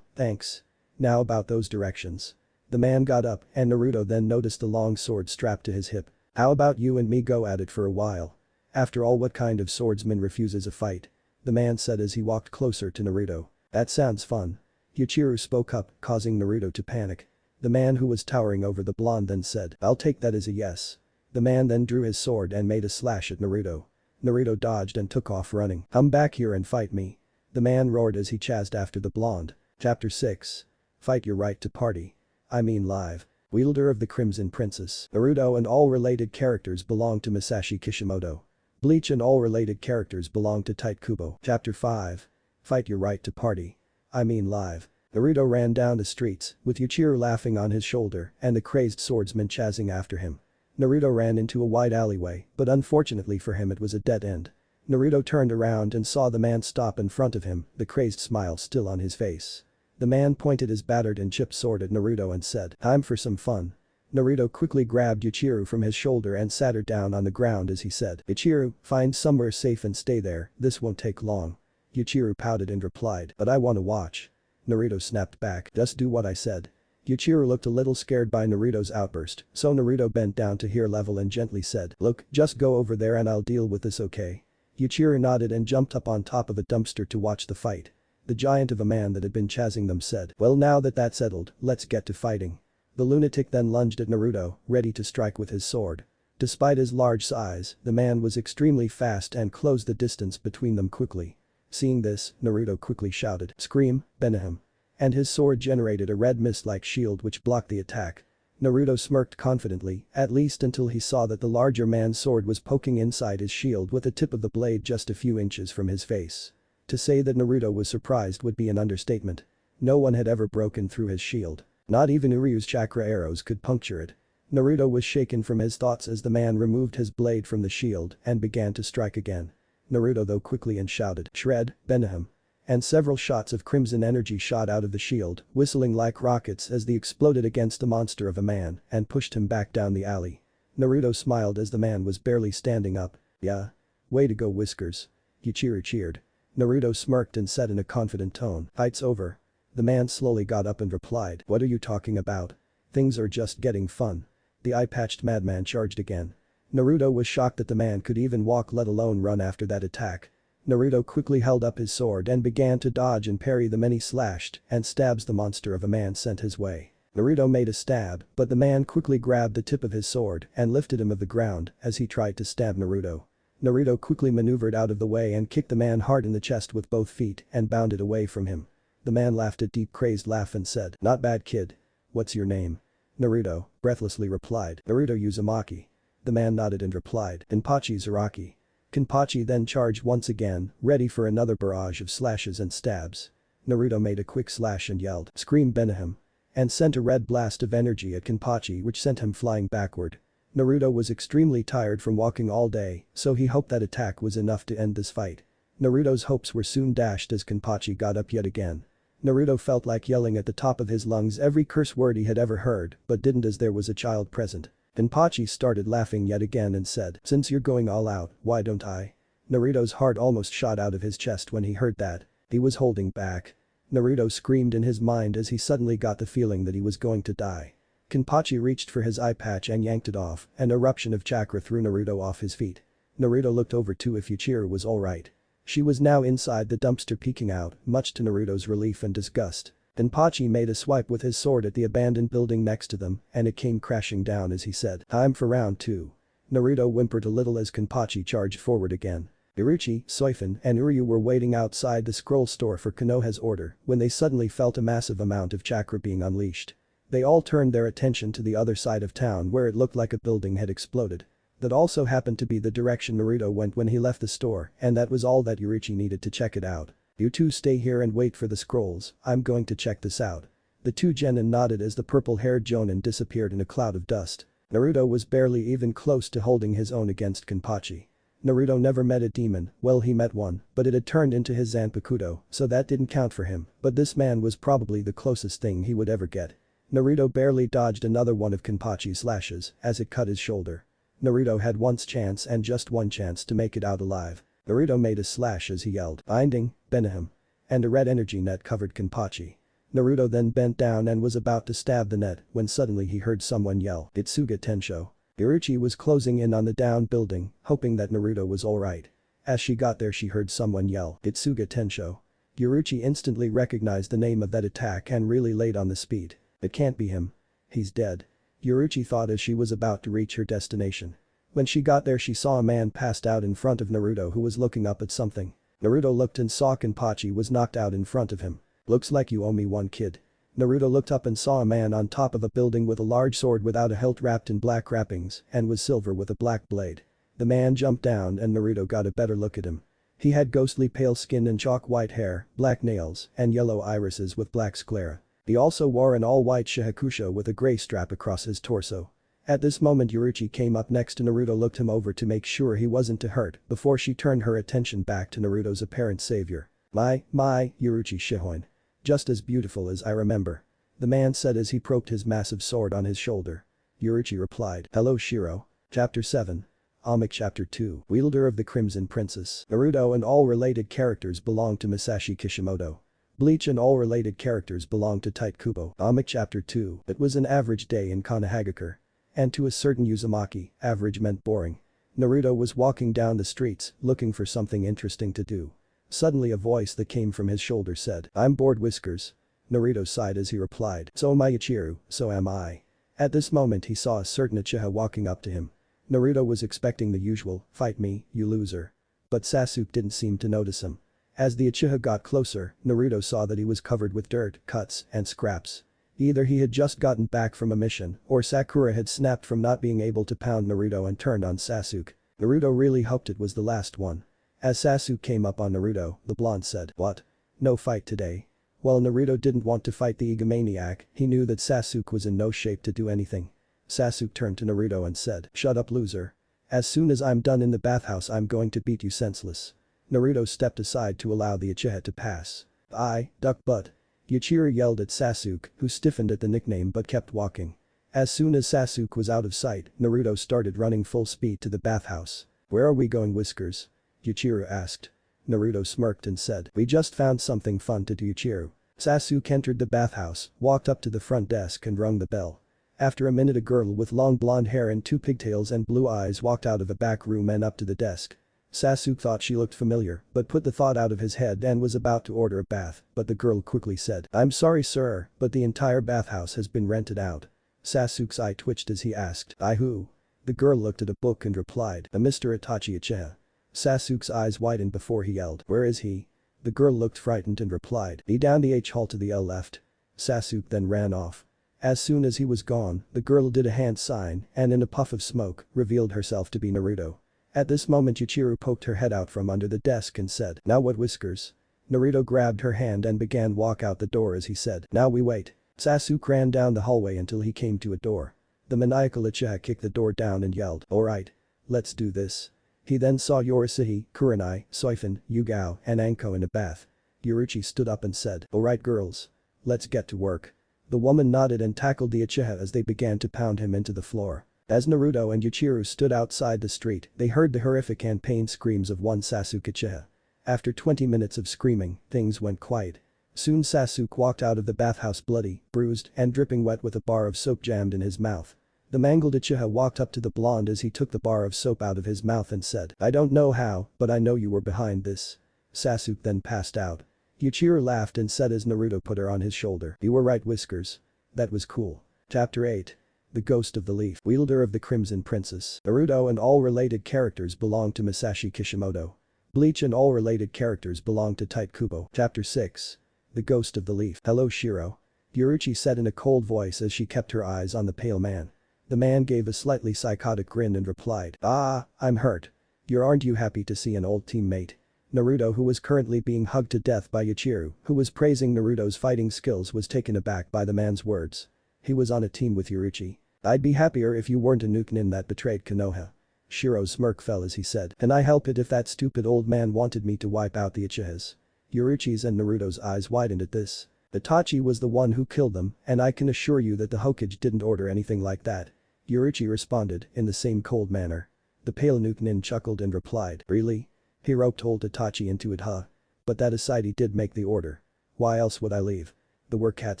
thanks. Now about those directions. The man got up and Naruto then noticed the long sword strapped to his hip. How about you and me go at it for a while? After all, what kind of swordsman refuses a fight? The man said as he walked closer to Naruto. That sounds fun. Yuichiro spoke up, causing Naruto to panic. The man who was towering over the blonde then said, I'll take that as a yes. The man then drew his sword and made a slash at Naruto. Naruto dodged and took off running. Come back here and fight me. The man roared as he chased after the blonde. Chapter 6. Fight your right to party. I mean live. Wielder of the Crimson Princess. Naruto and all related characters belong to Masashi Kishimoto. Bleach and all related characters belong to Tite Kubo. Chapter 5. Fight your right to party. I mean live. Naruto ran down the streets, with Yuichiro laughing on his shoulder and the crazed swordsman chasing after him. Naruto ran into a wide alleyway, but unfortunately for him it was a dead end. Naruto turned around and saw the man stop in front of him, the crazed smile still on his face. The man pointed his battered and chipped sword at Naruto and said, time for some fun. Naruto quickly grabbed Yuichiro from his shoulder and sat her down on the ground as he said, Yuichiro, find somewhere safe and stay there, this won't take long. Yuichiro pouted and replied, but I want to watch. Naruto snapped back, just do what I said. Yuichiro looked a little scared by Naruto's outburst, so Naruto bent down to ear level and gently said, look, just go over there and I'll deal with this, okay? Yuichiro nodded and jumped up on top of a dumpster to watch the fight. The giant of a man that had been chasing them said, well, now that that's settled, let's get to fighting. The lunatic then lunged at Naruto, ready to strike with his sword. Despite his large size, the man was extremely fast and closed the distance between them quickly. Seeing this, Naruto quickly shouted, scream, Benihim. And his sword generated a red mist-like shield which blocked the attack. Naruto smirked confidently, at least until he saw that the larger man's sword was poking inside his shield with the tip of the blade just a few inches from his face. To say that Naruto was surprised would be an understatement. No one had ever broken through his shield. Not even Uryu's chakra arrows could puncture it. Naruto was shaken from his thoughts as the man removed his blade from the shield and began to strike again. Naruto though quickly and shouted, shred, Benihim. And several shots of crimson energy shot out of the shield, whistling like rockets as they exploded against the monster of a man and pushed him back down the alley. Naruto smiled as the man was barely standing up. Yeah. Way to go, Whiskers. Yuichiro cheered. Naruto smirked and said in a confident tone, fight's over. The man slowly got up and replied, what are you talking about? Things are just getting fun. The eye-patched madman charged again. Naruto was shocked that the man could even walk, let alone run after that attack. Naruto quickly held up his sword and began to dodge and parry the many slashed and stabs the monster of a man sent his way. Naruto made a stab, but the man quickly grabbed the tip of his sword and lifted him off the ground as he tried to stab Naruto. Naruto quickly maneuvered out of the way and kicked the man hard in the chest with both feet and bounded away from him. The man laughed a deep crazed laugh and said, not bad, kid. What's your name? Naruto breathlessly replied, Naruto Uzumaki. The man nodded and replied, Kenpachi Zaraki. Kenpachi then charged once again, ready for another barrage of slashes and stabs. Naruto made a quick slash and yelled, scream Benihim. And sent a red blast of energy at Kenpachi which sent him flying backward. Naruto was extremely tired from walking all day, so he hoped that attack was enough to end this fight. Naruto's hopes were soon dashed as Kenpachi got up yet again. Naruto felt like yelling at the top of his lungs every curse word he had ever heard, but didn't as there was a child present. Kenpachi started laughing yet again and said, since you're going all out, why don't I? Naruto's heart almost shot out of his chest when he heard that. He was holding back. Naruto screamed in his mind as he suddenly got the feeling that he was going to die. Kenpachi reached for his eye patch and yanked it off, an eruption of chakra threw Naruto off his feet. Naruto looked over to if Yuichiro was alright. She was now inside the dumpster peeking out, much to Naruto's relief and disgust. Kenpachi made a swipe with his sword at the abandoned building next to them and it came crashing down as he said, time for round 2. Naruto whimpered a little as Kenpachi charged forward again. Orochi, Soifun and Uryu were waiting outside the scroll store for Konoha's order when they suddenly felt a massive amount of chakra being unleashed. They all turned their attention to the other side of town where it looked like a building had exploded. That also happened to be the direction Naruto went when he left the store and that was all that Orochi needed to check it out. You two stay here and wait for the scrolls, I'm going to check this out. The two genin nodded as the purple-haired jonin disappeared in a cloud of dust. Naruto was barely even close to holding his own against Kenpachi. Naruto never met a demon, well he met one, but it had turned into his Zanpakuto, so that didn't count for him, but this man was probably the closest thing he would ever get. Naruto barely dodged another one of Kenpachi's slashes as it cut his shoulder. Naruto had one chance and just one chance to make it out alive. Naruto made a slash as he yelled, binding, Benihim. And a red energy net covered Kenpachi. Naruto then bent down and was about to stab the net when suddenly he heard someone yell, Itsuga Tensho. Yuruchi was closing in on the downed building, hoping that Naruto was alright. As she got there she heard someone yell, "Itsuga Tensho." Yuruchi instantly recognized the name of that attack and really laid on the speed. It can't be him. He's dead. Yuruchi thought as she was about to reach her destination. When she got there she saw a man passed out in front of Naruto who was looking up at something. Naruto looked and saw Kenpachi was knocked out in front of him. "Looks like you owe me one, kid." Naruto looked up and saw a man on top of a building with a large sword without a hilt wrapped in black wrappings and was silver with a black blade. The man jumped down and Naruto got a better look at him. He had ghostly pale skin and chalk white hair, black nails, and yellow irises with black sclera. He also wore an all-white shihakusho with a gray strap across his torso. At this moment Yuruchi came up next to Naruto, looked him over to make sure he wasn't too hurt before she turned her attention back to Naruto's apparent savior. My, Yuruchi Shihoin. Just as beautiful as I remember." The man said as he poked his massive sword on his shoulder. Yuruchi replied, "Hello Shiro." Chapter 7. Omnitron Chapter 2. Wielder of the Crimson Princess. Naruto and all related characters belong to Masashi Kishimoto. Bleach and all related characters belong to Tite Kubo. Omnitron Chapter 2. It was an average day in Konohagakure. And to a certain Uzumaki, average meant boring. Naruto was walking down the streets, looking for something interesting to do. Suddenly a voice that came from his shoulder said, "I'm bored, Whiskers." Naruto sighed as he replied, "So am I, Ichiru, so am I." At this moment he saw a certain Uchiha walking up to him. Naruto was expecting the usual, "Fight me, you loser." But Sasuke didn't seem to notice him. As the Uchiha got closer, Naruto saw that he was covered with dirt, cuts, and scraps. Either he had just gotten back from a mission, or Sakura had snapped from not being able to pound Naruto and turned on Sasuke. Naruto really hoped it was the last one. As Sasuke came up on Naruto, the blonde said, "What? No fight today?" While Naruto didn't want to fight the egomaniac, he knew that Sasuke was in no shape to do anything. Sasuke turned to Naruto and said, "Shut up, loser. As soon as I'm done in the bathhouse I'm going to beat you senseless." Naruto stepped aside to allow the Uchiha to pass. "I, duck butt." Yuichiro yelled at Sasuke, who stiffened at the nickname but kept walking. As soon as Sasuke was out of sight, Naruto started running full speed to the bathhouse. "Where are we going, Whiskers?" Yuichiro asked. Naruto smirked and said, "We just found something fun to do, Yuichiro." Sasuke entered the bathhouse, walked up to the front desk and rung the bell. After a minute a girl with long blonde hair and two pigtails and blue eyes walked out of a back room and up to the desk. Sasuke thought she looked familiar, but put the thought out of his head and was about to order a bath, but the girl quickly said, "I'm sorry sir, but the entire bathhouse has been rented out." Sasuke's eye twitched as he asked, "I who?" The girl looked at a book and replied, "A Mr. Itachi Uchiha." Sasuke's eyes widened before he yelled, "Where is he?" The girl looked frightened and replied, "Be down the H hall to the L left." Sasuke then ran off. As soon as he was gone, the girl did a hand sign and in a puff of smoke, revealed herself to be Naruto. At this moment Yuichiro poked her head out from under the desk and said, "Now what, Whiskers?" Naruto grabbed her hand and began walk out the door as he said, "Now we wait." Sasuke ran down the hallway until he came to a door. The maniacal Uchiha kicked the door down and yelled, "Alright. Let's do this." He then saw Yorisuhi, Kurenai, Soifun, Yugao, and Anko in a bath. Yuruchi stood up and said, "Alright girls. Let's get to work." The woman nodded and tackled the Uchiha as they began to pound him into the floor. As Naruto and Yuichiro stood outside the street, they heard the horrific and pain screams of one Sasuke Uchiha. After 20 minutes of screaming, things went quiet. Soon Sasuke walked out of the bathhouse bloody, bruised, and dripping wet with a bar of soap jammed in his mouth. The mangled Uchiha walked up to the blonde as he took the bar of soap out of his mouth and said, "I don't know how, but I know you were behind this." Sasuke then passed out. Yuichiro laughed and said as Naruto put her on his shoulder, "You were right, Whiskers. That was cool." Chapter 8. The Ghost of the Leaf. Wielder of the Crimson Princess. Naruto and all related characters belong to Masashi Kishimoto. Bleach and all related characters belong to Tite Kubo. Chapter 6. The Ghost of the Leaf. "Hello Shiro." Yuruchi said in a cold voice as she kept her eyes on the pale man. The man gave a slightly psychotic grin and replied, "Ah, I'm hurt. Aren't you happy to see an old teammate?" Naruto, who was currently being hugged to death by Yuichiro, who was praising Naruto's fighting skills, was taken aback by the man's words. He was on a team with Yuruchi. "I'd be happier if you weren't a nukenin that betrayed Konoha." Shiro's smirk fell as he said, "Can I help it if that stupid old man wanted me to wipe out the Uchihas?" Yuruchi's and Naruto's eyes widened at this. Itachi was the one who killed them, and I can assure you that the Hokage didn't order anything like that. Yuruchi responded in the same cold manner. The pale nukenin chuckled and replied, "Really? Hiro told Itachi into it, huh? But that aside, he did make the order. Why else would I leave?" The workcat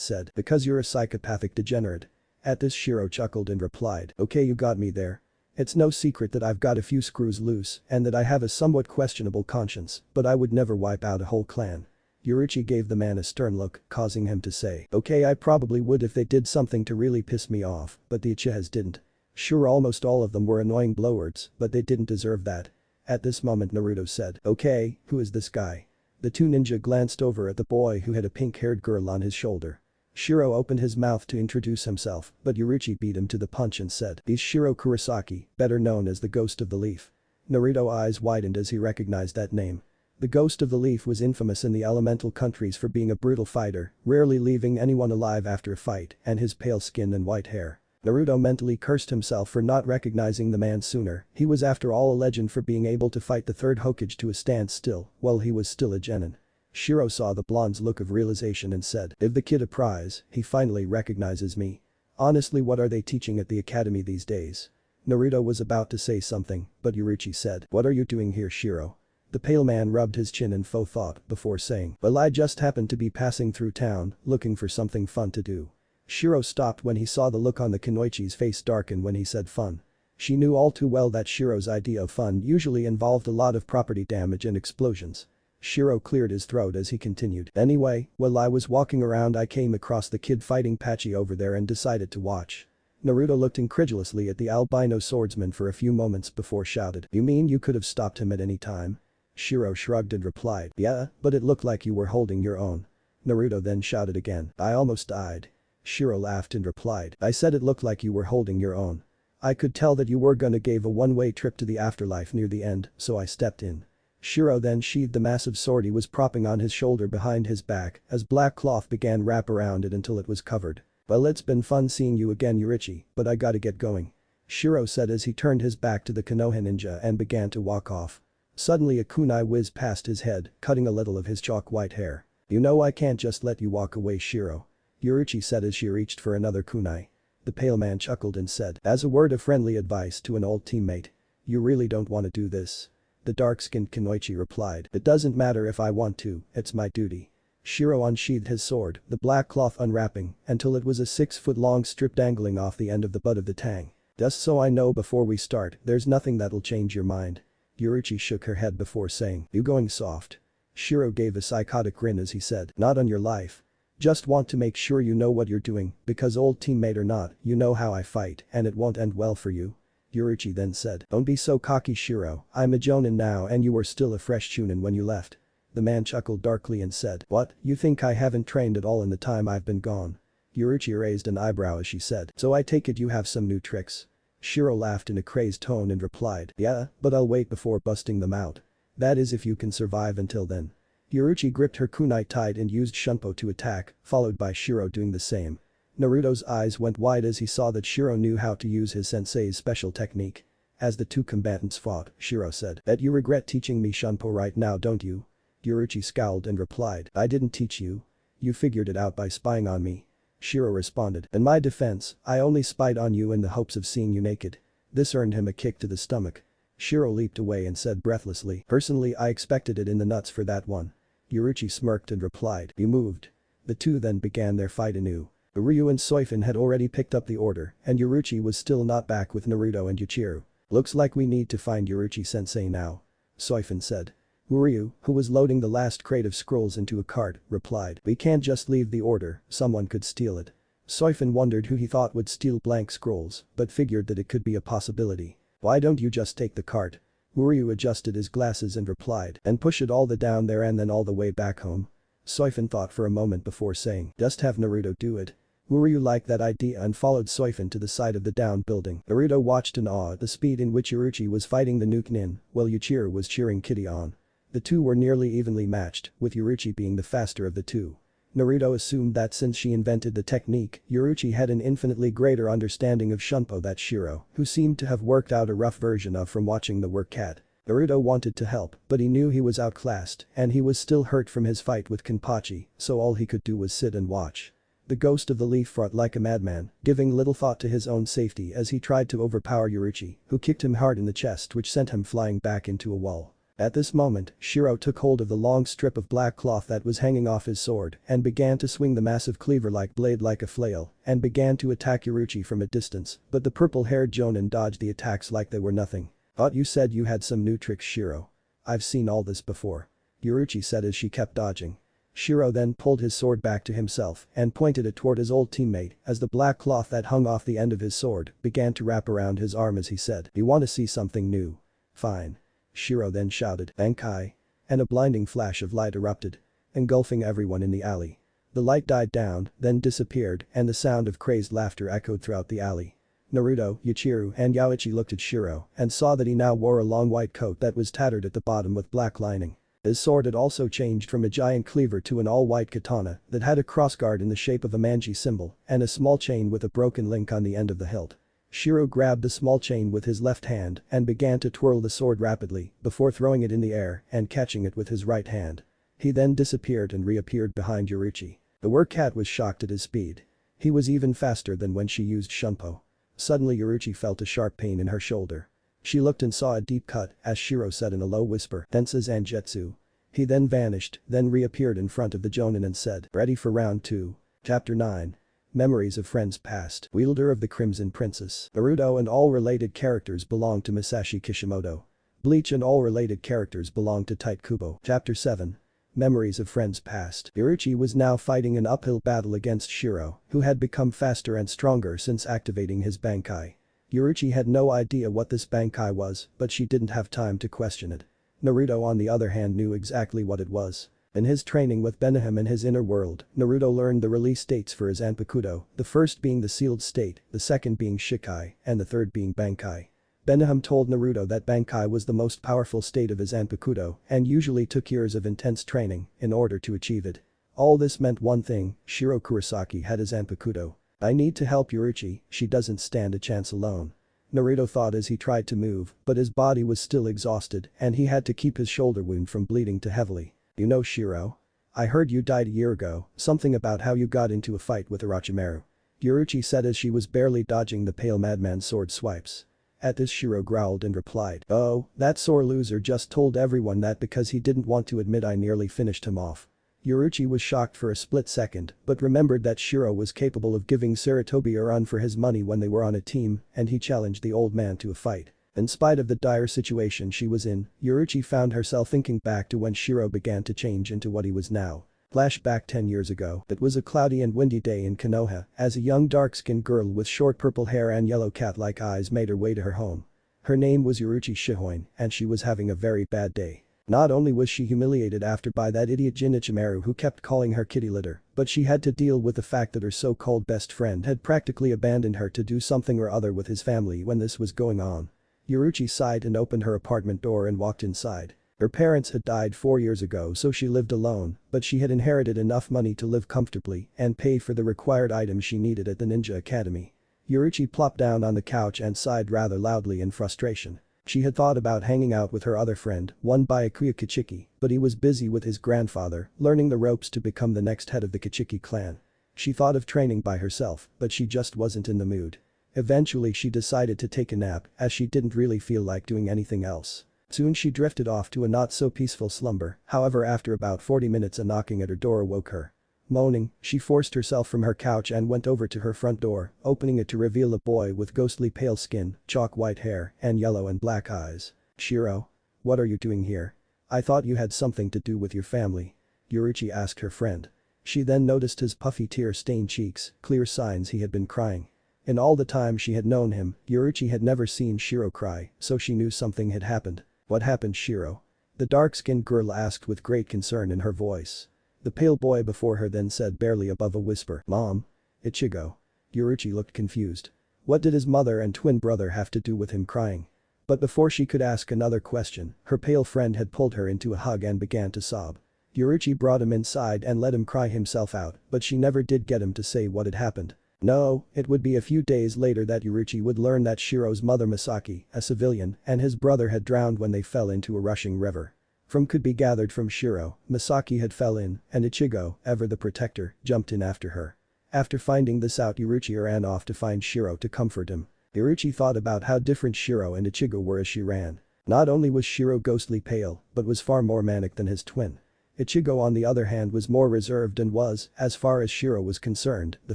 said, "Because you're a psychopathic degenerate." At this Shiro chuckled and replied, "Okay, you got me there. It's no secret that I've got a few screws loose and that I have a somewhat questionable conscience, but I would never wipe out a whole clan. Yoruichi gave the man a stern look, causing him to say, okay, I probably would if they did something to really piss me off, but the Uchihas didn't. Sure, almost all of them were annoying blowhards, but they didn't deserve that. At this moment Naruto said, okay, who is this guy? The two ninja glanced over at the boy who had a pink-haired girl on his shoulder. Shiro opened his mouth to introduce himself, but Yoruichi beat him to the punch and said, he's Shiro Kurosaki, better known as the Ghost of the Leaf. Naruto's eyes widened as he recognized that name. The Ghost of the Leaf was infamous in the elemental countries for being a brutal fighter, rarely leaving anyone alive after a fight, and his pale skin and white hair. Naruto mentally cursed himself for not recognizing the man sooner. He was after all a legend for being able to fight the third Hokage to a standstill while he was still a genin. Shiro saw the blonde's look of realization and said, if the kid a prize, he finally recognizes me. Honestly, what are they teaching at the academy these days? Naruto was about to say something, but Yoruichi said, what are you doing here, Shiro? The pale man rubbed his chin in faux thought before saying, well, I just happened to be passing through town, looking for something fun to do. Shiro stopped when he saw the look on the Kunoichi's face darken when he said fun. She knew all too well that Shiro's idea of fun usually involved a lot of property damage and explosions. Shiro cleared his throat as he continued. Anyway, while I was walking around I came across the kid fighting Pachi over there and decided to watch. Naruto looked incredulously at the albino swordsman for a few moments before shouted, you mean you could have stopped him at any time? Shiro shrugged and replied, yeah, but it looked like you were holding your own. Naruto then shouted again, I almost died. Shiro laughed and replied, I said it looked like you were holding your own. I could tell that you were gonna give a one-way trip to the afterlife near the end, so I stepped in. Shiro then sheathed the massive sword he was propping on his shoulder behind his back as black cloth began wrap around it until it was covered. Well, it's been fun seeing you again, Yoruichi, but I gotta get going. Shiro said as he turned his back to the Konoha ninja and began to walk off. Suddenly a kunai whizzed past his head, cutting a little of his chalk white hair. You know I can't just let you walk away, Shiro. Yoruichi said as she reached for another kunai. The pale man chuckled and said, as a word of friendly advice to an old teammate. You really don't want to do this. The dark-skinned Kunoichi replied, it doesn't matter if I want to, it's my duty. Shiro unsheathed his sword, the black cloth unwrapping, until it was a 6-foot-long strip dangling off the end of the butt of the tang. Just so I know before we start, there's nothing that'll change your mind. Yoruichi shook her head before saying, you going soft? Shiro gave a psychotic grin as he said, not on your life. Just want to make sure you know what you're doing, because old teammate or not, you know how I fight, and it won't end well for you. Yoruichi then said, don't be so cocky, Shiro, I'm a jonin now and you were still a fresh chunin when you left. The man chuckled darkly and said, what, you think I haven't trained at all in the time I've been gone? Yoruichi raised an eyebrow as she said, so I take it you have some new tricks. Shiro laughed in a crazed tone and replied, yeah, but I'll wait before busting them out. That is if you can survive until then. Yoruichi gripped her kunai tight and used Shunpo to attack, followed by Shiro doing the same. Naruto's eyes went wide as he saw that Shiro knew how to use his sensei's special technique. As the two combatants fought, Shiro said, bet you regret teaching me Shunpo right now, don't you? Yoruichi scowled and replied, I didn't teach you. You figured it out by spying on me. Shiro responded, in my defense, I only spied on you in the hopes of seeing you naked. This earned him a kick to the stomach. Shiro leaped away and said breathlessly, personally I expected it in the nuts for that one. Yoruichi smirked and replied, you moved. The two then began their fight anew. Uryu and Soifin had already picked up the order, and Yoruichi was still not back with Naruto and Yuichiro. Looks like we need to find Yoruichi-sensei now. Soifin said. Uryu, who was loading the last crate of scrolls into a cart, replied, we can't just leave the order, someone could steal it. Soifin wondered who he thought would steal blank scrolls, but figured that it could be a possibility. Why don't you just take the cart? Uryu adjusted his glasses and replied, and push it all the down there and then all the way back home. Soifin thought for a moment before saying, just have Naruto do it. Uryu liked that idea and followed Soifin to the side of the down building. Naruto watched in awe at the speed in which Yoruichi was fighting the nuke nin, while Yuichiro was cheering Kitty on. The two were nearly evenly matched, with Yoruichi being the faster of the two. Naruto assumed that since she invented the technique, Yoruichi had an infinitely greater understanding of Shunpo than Shiro, who seemed to have worked out a rough version of from watching the work cat. Naruto wanted to help, but he knew he was outclassed, and he was still hurt from his fight with Kenpachi, so all he could do was sit and watch. The Ghost of the Leaf fought like a madman, giving little thought to his own safety as he tried to overpower Yoruichi, who kicked him hard in the chest which sent him flying back into a wall. At this moment, Shiro took hold of the long strip of black cloth that was hanging off his sword and began to swing the massive cleaver-like blade like a flail and began to attack Yuruchi from a distance, but the purple-haired jonin dodged the attacks like they were nothing. "Thought you said you had some new tricks, Shiro. I've seen all this before," Yuruchi said as she kept dodging. Shiro then pulled his sword back to himself and pointed it toward his old teammate as the black cloth that hung off the end of his sword began to wrap around his arm as he said, "You want to see something new? Fine." Shiro then shouted, "Bankai," and a blinding flash of light erupted, engulfing everyone in the alley. The light died down, then disappeared, and the sound of crazed laughter echoed throughout the alley. Naruto, Yuichiro, and Yaoichi looked at Shiro and saw that he now wore a long white coat that was tattered at the bottom with black lining. His sword had also changed from a giant cleaver to an all-white katana that had a crossguard in the shape of a manji symbol and a small chain with a broken link on the end of the hilt. Shiro grabbed the small chain with his left hand and began to twirl the sword rapidly before throwing it in the air and catching it with his right hand. He then disappeared and reappeared behind Yuruchi. The Wercat was shocked at his speed. He was even faster than when she used Shunpo. Suddenly Yuruchi felt a sharp pain in her shoulder. She looked and saw a deep cut as Shiro said in a low whisper, "Tensa Zanjetsu." He then vanished, then reappeared in front of the jonin and said, "Ready for round 2. Chapter 9. Memories of Friends Past. Wielder of the Crimson Princess. Naruto and all related characters belong to Masashi Kishimoto. Bleach and all related characters belong to Tite Kubo. Chapter 7. Memories of Friends Past. Yuruchi was now fighting an uphill battle against Shiro, who had become faster and stronger since activating his Bankai. Yuruchi had no idea what this Bankai was, but she didn't have time to question it. Naruto on the other hand knew exactly what it was. In his training with Benihim in his inner world, Naruto learned the release states for his Zanpakuto, the first being the sealed state, the second being Shikai, and the third being Bankai. Benihim told Naruto that Bankai was the most powerful state of his Zanpakuto and usually took years of intense training in order to achieve it. All this meant one thing, Shiro Kurosaki had his Zanpakuto. "I need to help Yuruchi, she doesn't stand a chance alone," Naruto thought as he tried to move, but his body was still exhausted and he had to keep his shoulder wound from bleeding too heavily. "You know Shiro? I heard you died a year ago, something about how you got into a fight with Orochimaru," Yuruchi said as she was barely dodging the pale madman's sword swipes. At this Shiro growled and replied, "Oh, that sore loser just told everyone that because he didn't want to admit I nearly finished him off." Yuruchi was shocked for a split second but remembered that Shiro was capable of giving Sarutobi a run for his money when they were on a team and he challenged the old man to a fight. In spite of the dire situation she was in, Yuruchi found herself thinking back to when Shiro began to change into what he was now. Flashback 10 years ago, it was a cloudy and windy day in Konoha as a young dark-skinned girl with short purple hair and yellow cat-like eyes made her way to her home. Her name was Yuruchi Shihoin and she was having a very bad day. Not only was she humiliated after by that idiot Jinichimaru who kept calling her kitty litter, but she had to deal with the fact that her so-called best friend had practically abandoned her to do something or other with his family when this was going on. Yuruchi sighed and opened her apartment door and walked inside. Her parents had died 4 years ago so she lived alone, but she had inherited enough money to live comfortably and pay for the required items she needed at the Ninja Academy. Yuruchi plopped down on the couch and sighed rather loudly in frustration. She had thought about hanging out with her other friend, one Byakuya Kichiki, but he was busy with his grandfather, learning the ropes to become the next head of the Kichiki clan. She thought of training by herself, but she just wasn't in the mood. Eventually she decided to take a nap as she didn't really feel like doing anything else. Soon she drifted off to a not-so-peaceful slumber, however after about 40 minutes a knocking at her door awoke her. Moaning, she forced herself from her couch and went over to her front door, opening it to reveal a boy with ghostly pale skin, chalk-white hair, and yellow and black eyes. "Shiro? What are you doing here? I thought you had something to do with your family," Yuruchi asked her friend. She then noticed his puffy tear-stained cheeks, clear signs he had been crying. In all the time she had known him, Yuruchi had never seen Shiro cry, so she knew something had happened. "What happened, Shiro?" the dark-skinned girl asked with great concern in her voice. The pale boy before her then said barely above a whisper, "Mom. Ichigo." Yuruchi looked confused. What did his mother and twin brother have to do with him crying? But before she could ask another question, her pale friend had pulled her into a hug and began to sob. Yuruchi brought him inside and let him cry himself out, but she never did get him to say what had happened. No, it would be a few days later that Yuruchi would learn that Shiro's mother Misaki, a civilian, and his brother had drowned when they fell into a rushing river. From could be gathered from Shiro, Misaki had fell in, and Ichigo, ever the protector, jumped in after her. After finding this out Yuruchi ran off to find Shiro to comfort him. Yuruchi thought about how different Shiro and Ichigo were as she ran. Not only was Shiro ghostly pale, but was far more manic than his twin. Ichigo on the other hand was more reserved and was, as far as Shiro was concerned, the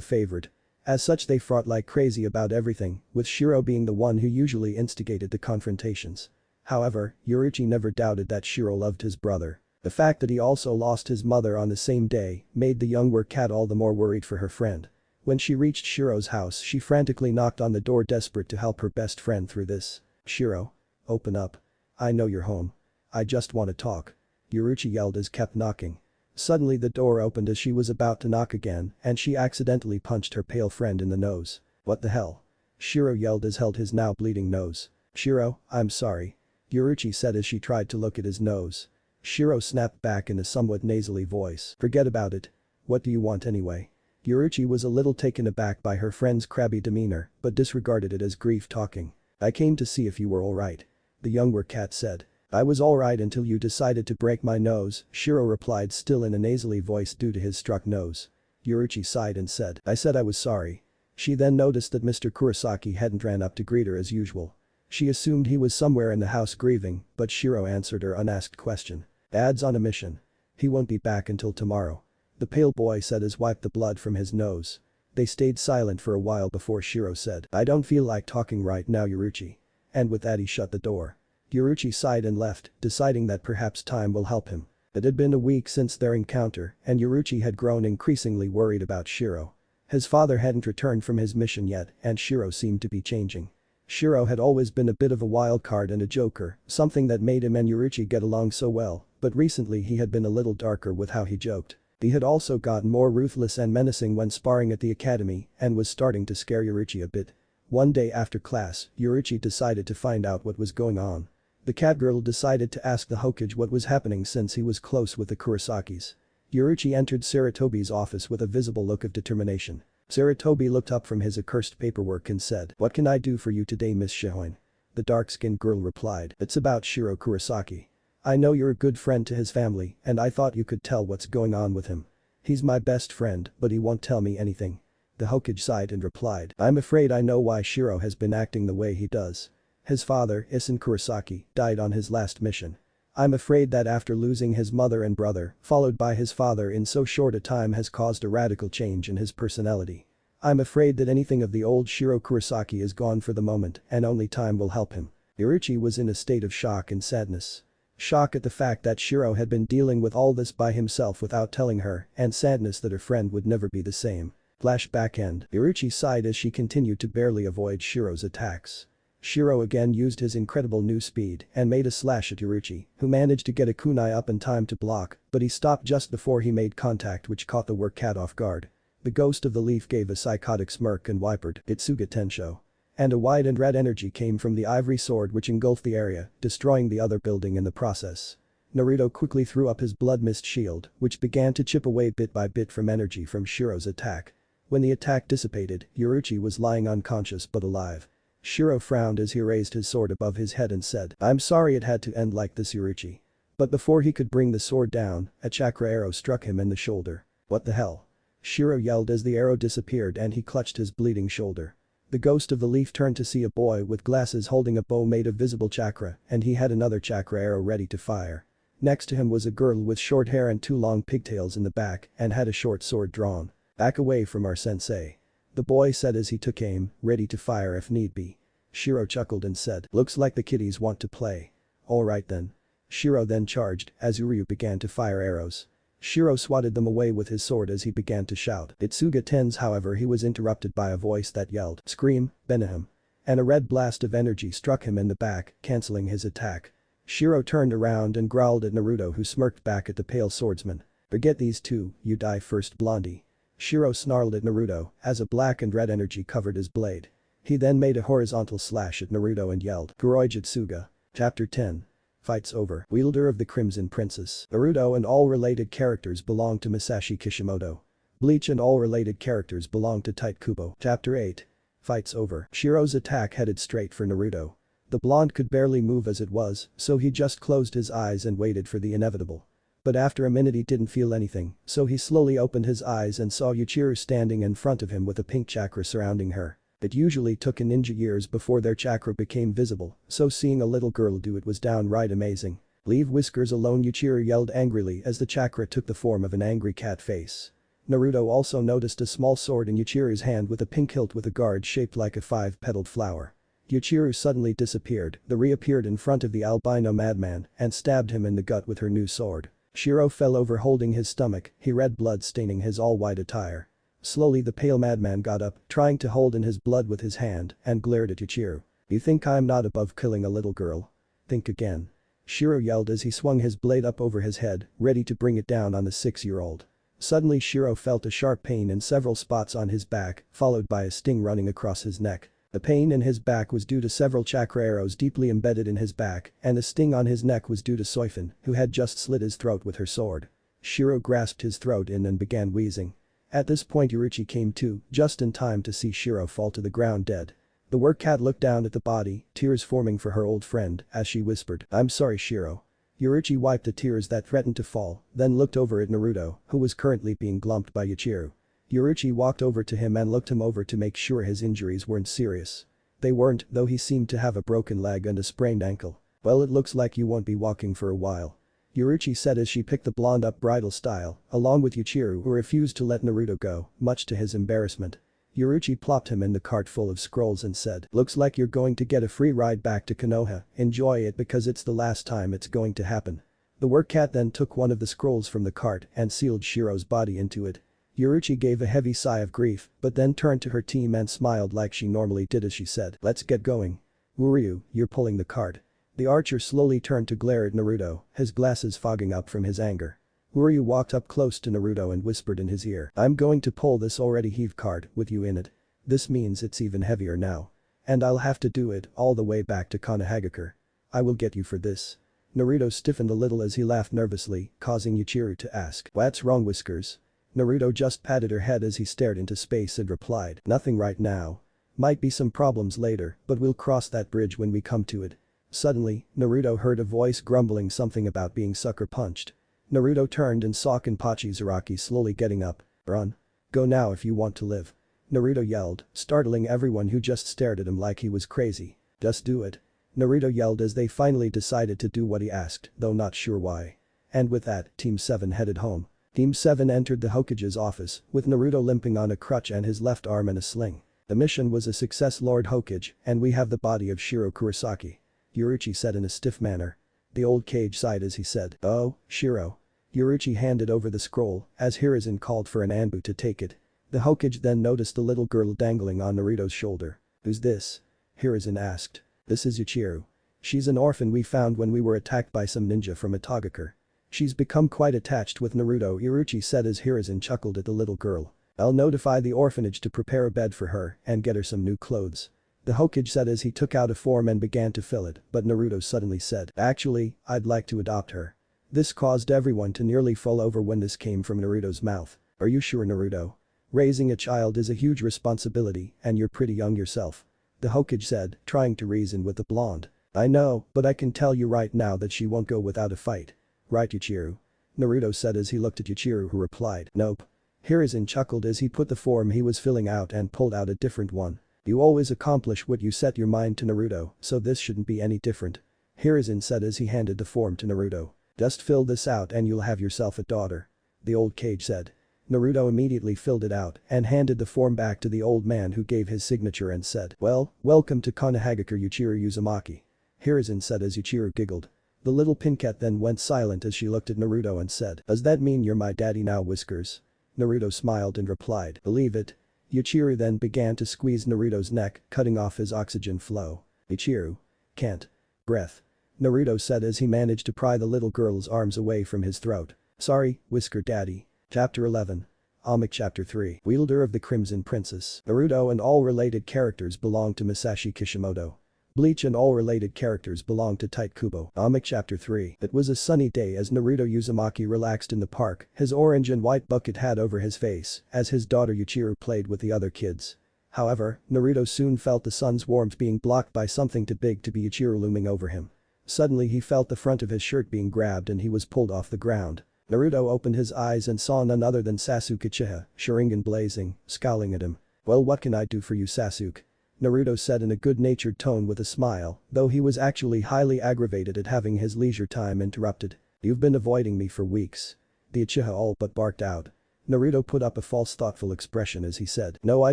favorite. As such they fought like crazy about everything, with Shiro being the one who usually instigated the confrontations. However, Yoruichi never doubted that Shiro loved his brother. The fact that he also lost his mother on the same day made the younger cat all the more worried for her friend. When she reached Shiro's house she frantically knocked on the door desperate to help her best friend through this. "Shiro. Open up. I know you're home. I just want to talk." Yoruichi yelled as kept knocking. Suddenly the door opened as she was about to knock again and she accidentally punched her pale friend in the nose. "What the hell?" Shiro yelled as held his now bleeding nose. "Shiro, I'm sorry," Yoruichi said as she tried to look at his nose. Shiro snapped back in a somewhat nasally voice. "Forget about it. What do you want anyway?" Yoruichi was a little taken aback by her friend's crabby demeanor but disregarded it as grief talking. "I came to see if you were alright," the younger cat said. "I was alright until you decided to break my nose," Shiro replied still in a nasally voice due to his struck nose. Yoruichi sighed and said, "I said I was sorry." She then noticed that Mr. Kurosaki hadn't ran up to greet her as usual. She assumed he was somewhere in the house grieving, but Shiro answered her unasked question. "Dad's on a mission. He won't be back until tomorrow," the pale boy said as wiped the blood from his nose. They stayed silent for a while before Shiro said, "I don't feel like talking right now, Yoruichi." And with that he shut the door. Yoruichi sighed and left, deciding that perhaps time will help him. It had been a week since their encounter and Yoruichi had grown increasingly worried about Shiro. His father hadn't returned from his mission yet and Shiro seemed to be changing. Shiro had always been a bit of a wild card and a joker, something that made him and Yoruichi get along so well, but recently he had been a little darker with how he joked. He had also gotten more ruthless and menacing when sparring at the academy and was starting to scare Yoruichi a bit. One day after class, Yoruichi decided to find out what was going on. The catgirl decided to ask the Hokage what was happening since he was close with the Kurosakis. Yoruichi entered Saratobi's office with a visible look of determination. Saratobi looked up from his accursed paperwork and said, "What can I do for you today, Miss Shihoin?" The dark-skinned girl replied, "It's about Shiro Kurosaki. I know you're a good friend to his family and I thought you could tell what's going on with him. He's my best friend but he won't tell me anything." The Hokage sighed and replied, "I'm afraid I know why Shiro has been acting the way he does. His father, Isen Kurosaki, died on his last mission. I'm afraid that after losing his mother and brother, followed by his father in so short a time has caused a radical change in his personality. I'm afraid that anything of the old Shiro Kurosaki is gone for the moment and only time will help him." Yoruichi was in a state of shock and sadness. Shock at the fact that Shiro had been dealing with all this by himself without telling her and sadness that her friend would never be the same. Flashback end. Yoruichi sighed as she continued to barely avoid Shiro's attacks. Shiro again used his incredible new speed and made a slash at Yoruichi, who managed to get a kunai up in time to block, but he stopped just before he made contact which caught the work cat off guard. The ghost of the leaf gave a psychotic smirk and whimpered, "Itsuga Tensho." And a white and red energy came from the ivory sword which engulfed the area, destroying the other building in the process. Naruto quickly threw up his blood mist shield, which began to chip away bit by bit from energy from Shiro's attack. When the attack dissipated, Yoruichi was lying unconscious but alive. Shiro frowned as he raised his sword above his head and said, "I'm sorry it had to end like this, Yoruichi." But before he could bring the sword down, a chakra arrow struck him in the shoulder. "What the hell?" Shiro yelled as the arrow disappeared and he clutched his bleeding shoulder. The ghost of the leaf turned to see a boy with glasses holding a bow made of visible chakra and he had another chakra arrow ready to fire. Next to him was a girl with short hair and two long pigtails in the back and had a short sword drawn. "Back away from our sensei," the boy said as he took aim, ready to fire if need be. Shiro chuckled and said, "Looks like the kiddies want to play. Alright then." Shiro then charged as Uryu began to fire arrows. Shiro swatted them away with his sword as he began to shout. "Itsuga Tens," however he was interrupted by a voice that yelled, "Scream, Benihim." And a red blast of energy struck him in the back, cancelling his attack. Shiro turned around and growled at Naruto who smirked back at the pale swordsman. "Forget these two, you die first, Blondie." Shiro snarled at Naruto as a black and red energy covered his blade. He then made a horizontal slash at Naruto and yelled, "Kuroi Jutsuga." Chapter 10. Fights over. Wielder of the Crimson Princess. Naruto and all related characters belong to Masashi Kishimoto. Bleach and all related characters belong to Tite Kubo. Chapter 8. Fights over. Shiro's attack headed straight for Naruto. The blonde could barely move as it was, so he just closed his eyes and waited for the inevitable. But after a minute he didn't feel anything, so he slowly opened his eyes and saw Yuichiro standing in front of him with a pink chakra surrounding her. It usually took a ninja years before their chakra became visible, so seeing a little girl do it was downright amazing. Leave Whiskers alone, Yuichiro yelled angrily as the chakra took the form of an angry cat face. Naruto also noticed a small sword in Yuichiro's hand with a pink hilt with a guard shaped like a 5-petaled flower. Yuichiro suddenly disappeared, then reappeared in front of the albino madman and stabbed him in the gut with her new sword. Shiro fell over holding his stomach, he red blood staining his all-white attire. Slowly the pale madman got up, trying to hold in his blood with his hand, and glared at Yuichiro. You think I'm not above killing a little girl? Think again. Shiro yelled as he swung his blade up over his head, ready to bring it down on the 6-year-old. Suddenly Shiro felt a sharp pain in several spots on his back, followed by a sting running across his neck. The pain in his back was due to several chakra arrows deeply embedded in his back, and the sting on his neck was due to Soifin, who had just slit his throat with her sword. Shiro grasped his throat in and began wheezing. At this point Yuruchi came to, just in time to see Shiro fall to the ground dead. The work cat looked down at the body, tears forming for her old friend, as she whispered, "I'm sorry, Shiro." Yuruchi wiped the tears that threatened to fall, then looked over at Naruto, who was currently being glumped by Yuichiro. Yuruchi walked over to him and looked him over to make sure his injuries weren't serious. They weren't, though he seemed to have a broken leg and a sprained ankle. "Well, it looks like you won't be walking for a while," Yuruchi said as she picked the blonde up bridal style, along with Yuichiro who refused to let Naruto go, much to his embarrassment. Yuruchi plopped him in the cart full of scrolls and said, "Looks like you're going to get a free ride back to Konoha, enjoy it because it's the last time it's going to happen." The work cat then took one of the scrolls from the cart and sealed Shiro's body into it. Yuruchi gave a heavy sigh of grief, but then turned to her team and smiled like she normally did as she said, "Let's get going. Uryu, you're pulling the cart." The archer slowly turned to glare at Naruto, his glasses fogging up from his anger. Uryu walked up close to Naruto and whispered in his ear, "I'm going to pull this already heavy cart with you in it. This means it's even heavier now. And I'll have to do it all the way back to Konohagakure. I will get you for this." Naruto stiffened a little as he laughed nervously, causing Yuichiro to ask, "What's wrong, Whiskers?" Naruto just patted her head as he stared into space and replied, "Nothing right now. Might be some problems later, but we'll cross that bridge when we come to it." Suddenly, Naruto heard a voice grumbling something about being sucker punched. Naruto turned and saw Kenpachi Zaraki slowly getting up. "Run. Go now if you want to live." Naruto yelled, startling everyone who just stared at him like he was crazy. "Just do it." Naruto yelled as they finally decided to do what he asked, though not sure why. And with that, Team 7 headed home. Team 7 entered the Hokage's office, with Naruto limping on a crutch and his left arm in a sling. "The mission was a success, Lord Hokage, and we have the body of Shiro Kurosaki," Yuruchi said in a stiff manner. The old Kage sighed as he said, "Oh, Shiro." Yuruchi handed over the scroll, as Hiruzen called for an Anbu to take it. The Hokage then noticed the little girl dangling on Naruto's shoulder. "Who's this?" Hiruzen asked. "This is Yuichiro. She's an orphan we found when we were attacked by some ninja from Atagakure. She's become quite attached with Naruto," Yuruchi said as Hiruzen chuckled at the little girl. "I'll notify the orphanage to prepare a bed for her and get her some new clothes." The Hokage said as he took out a form and began to fill it, but Naruto suddenly said, "Actually, I'd like to adopt her." This caused everyone to nearly fall over when this came from Naruto's mouth. "Are you sure, Naruto? Raising a child is a huge responsibility and you're pretty young yourself," the Hokage said, trying to reason with the blonde. "I know, but I can tell you right now that she won't go without a fight. Right, Yuichiro?" Naruto said as he looked at Yuichiro, who replied, "Nope." Hiruzen chuckled as he put the form he was filling out and pulled out a different one. "You always accomplish what you set your mind to, Naruto, so this shouldn't be any different," Hiruzen said as he handed the form to Naruto. "Just fill this out and you'll have yourself a daughter," the old Kage said. Naruto immediately filled it out and handed the form back to the old man, who gave his signature and said, "Well, welcome to Konohagakure, Yuichiro Uzumaki," Hiruzen said as Yuichiro giggled. The little pincat then went silent as she looked at Naruto and said, "Does that mean you're my daddy now, Whiskers?" Naruto smiled and replied, "Believe it." Yuichiro then began to squeeze Naruto's neck, cutting off his oxygen flow. "Yuichiro. Can't. Breath," Naruto said as he managed to pry the little girl's arms away from his throat. "Sorry, Whisker Daddy." Chapter 11. Omnitron Chapter 3. Wielder of the Crimson Princess. Naruto and all related characters belong to Masashi Kishimoto. Bleach and all related characters belong to Tite Kubo. Omnitron Chapter 3. It was a sunny day as Naruto Uzumaki relaxed in the park, his orange and white bucket hat over his face, as his daughter Yuichiro played with the other kids. However, Naruto soon felt the sun's warmth being blocked by something too big to be Yuichiro looming over him. Suddenly he felt the front of his shirt being grabbed and he was pulled off the ground. Naruto opened his eyes and saw none other than Sasuke Uchiha, Sharingan blazing, scowling at him. "Well, what can I do for you, Sasuke?" Naruto said in a good-natured tone with a smile, though he was actually highly aggravated at having his leisure time interrupted. You've been avoiding me for weeks. The Uchiha all but barked out. Naruto put up a false thoughtful expression as he said, no, I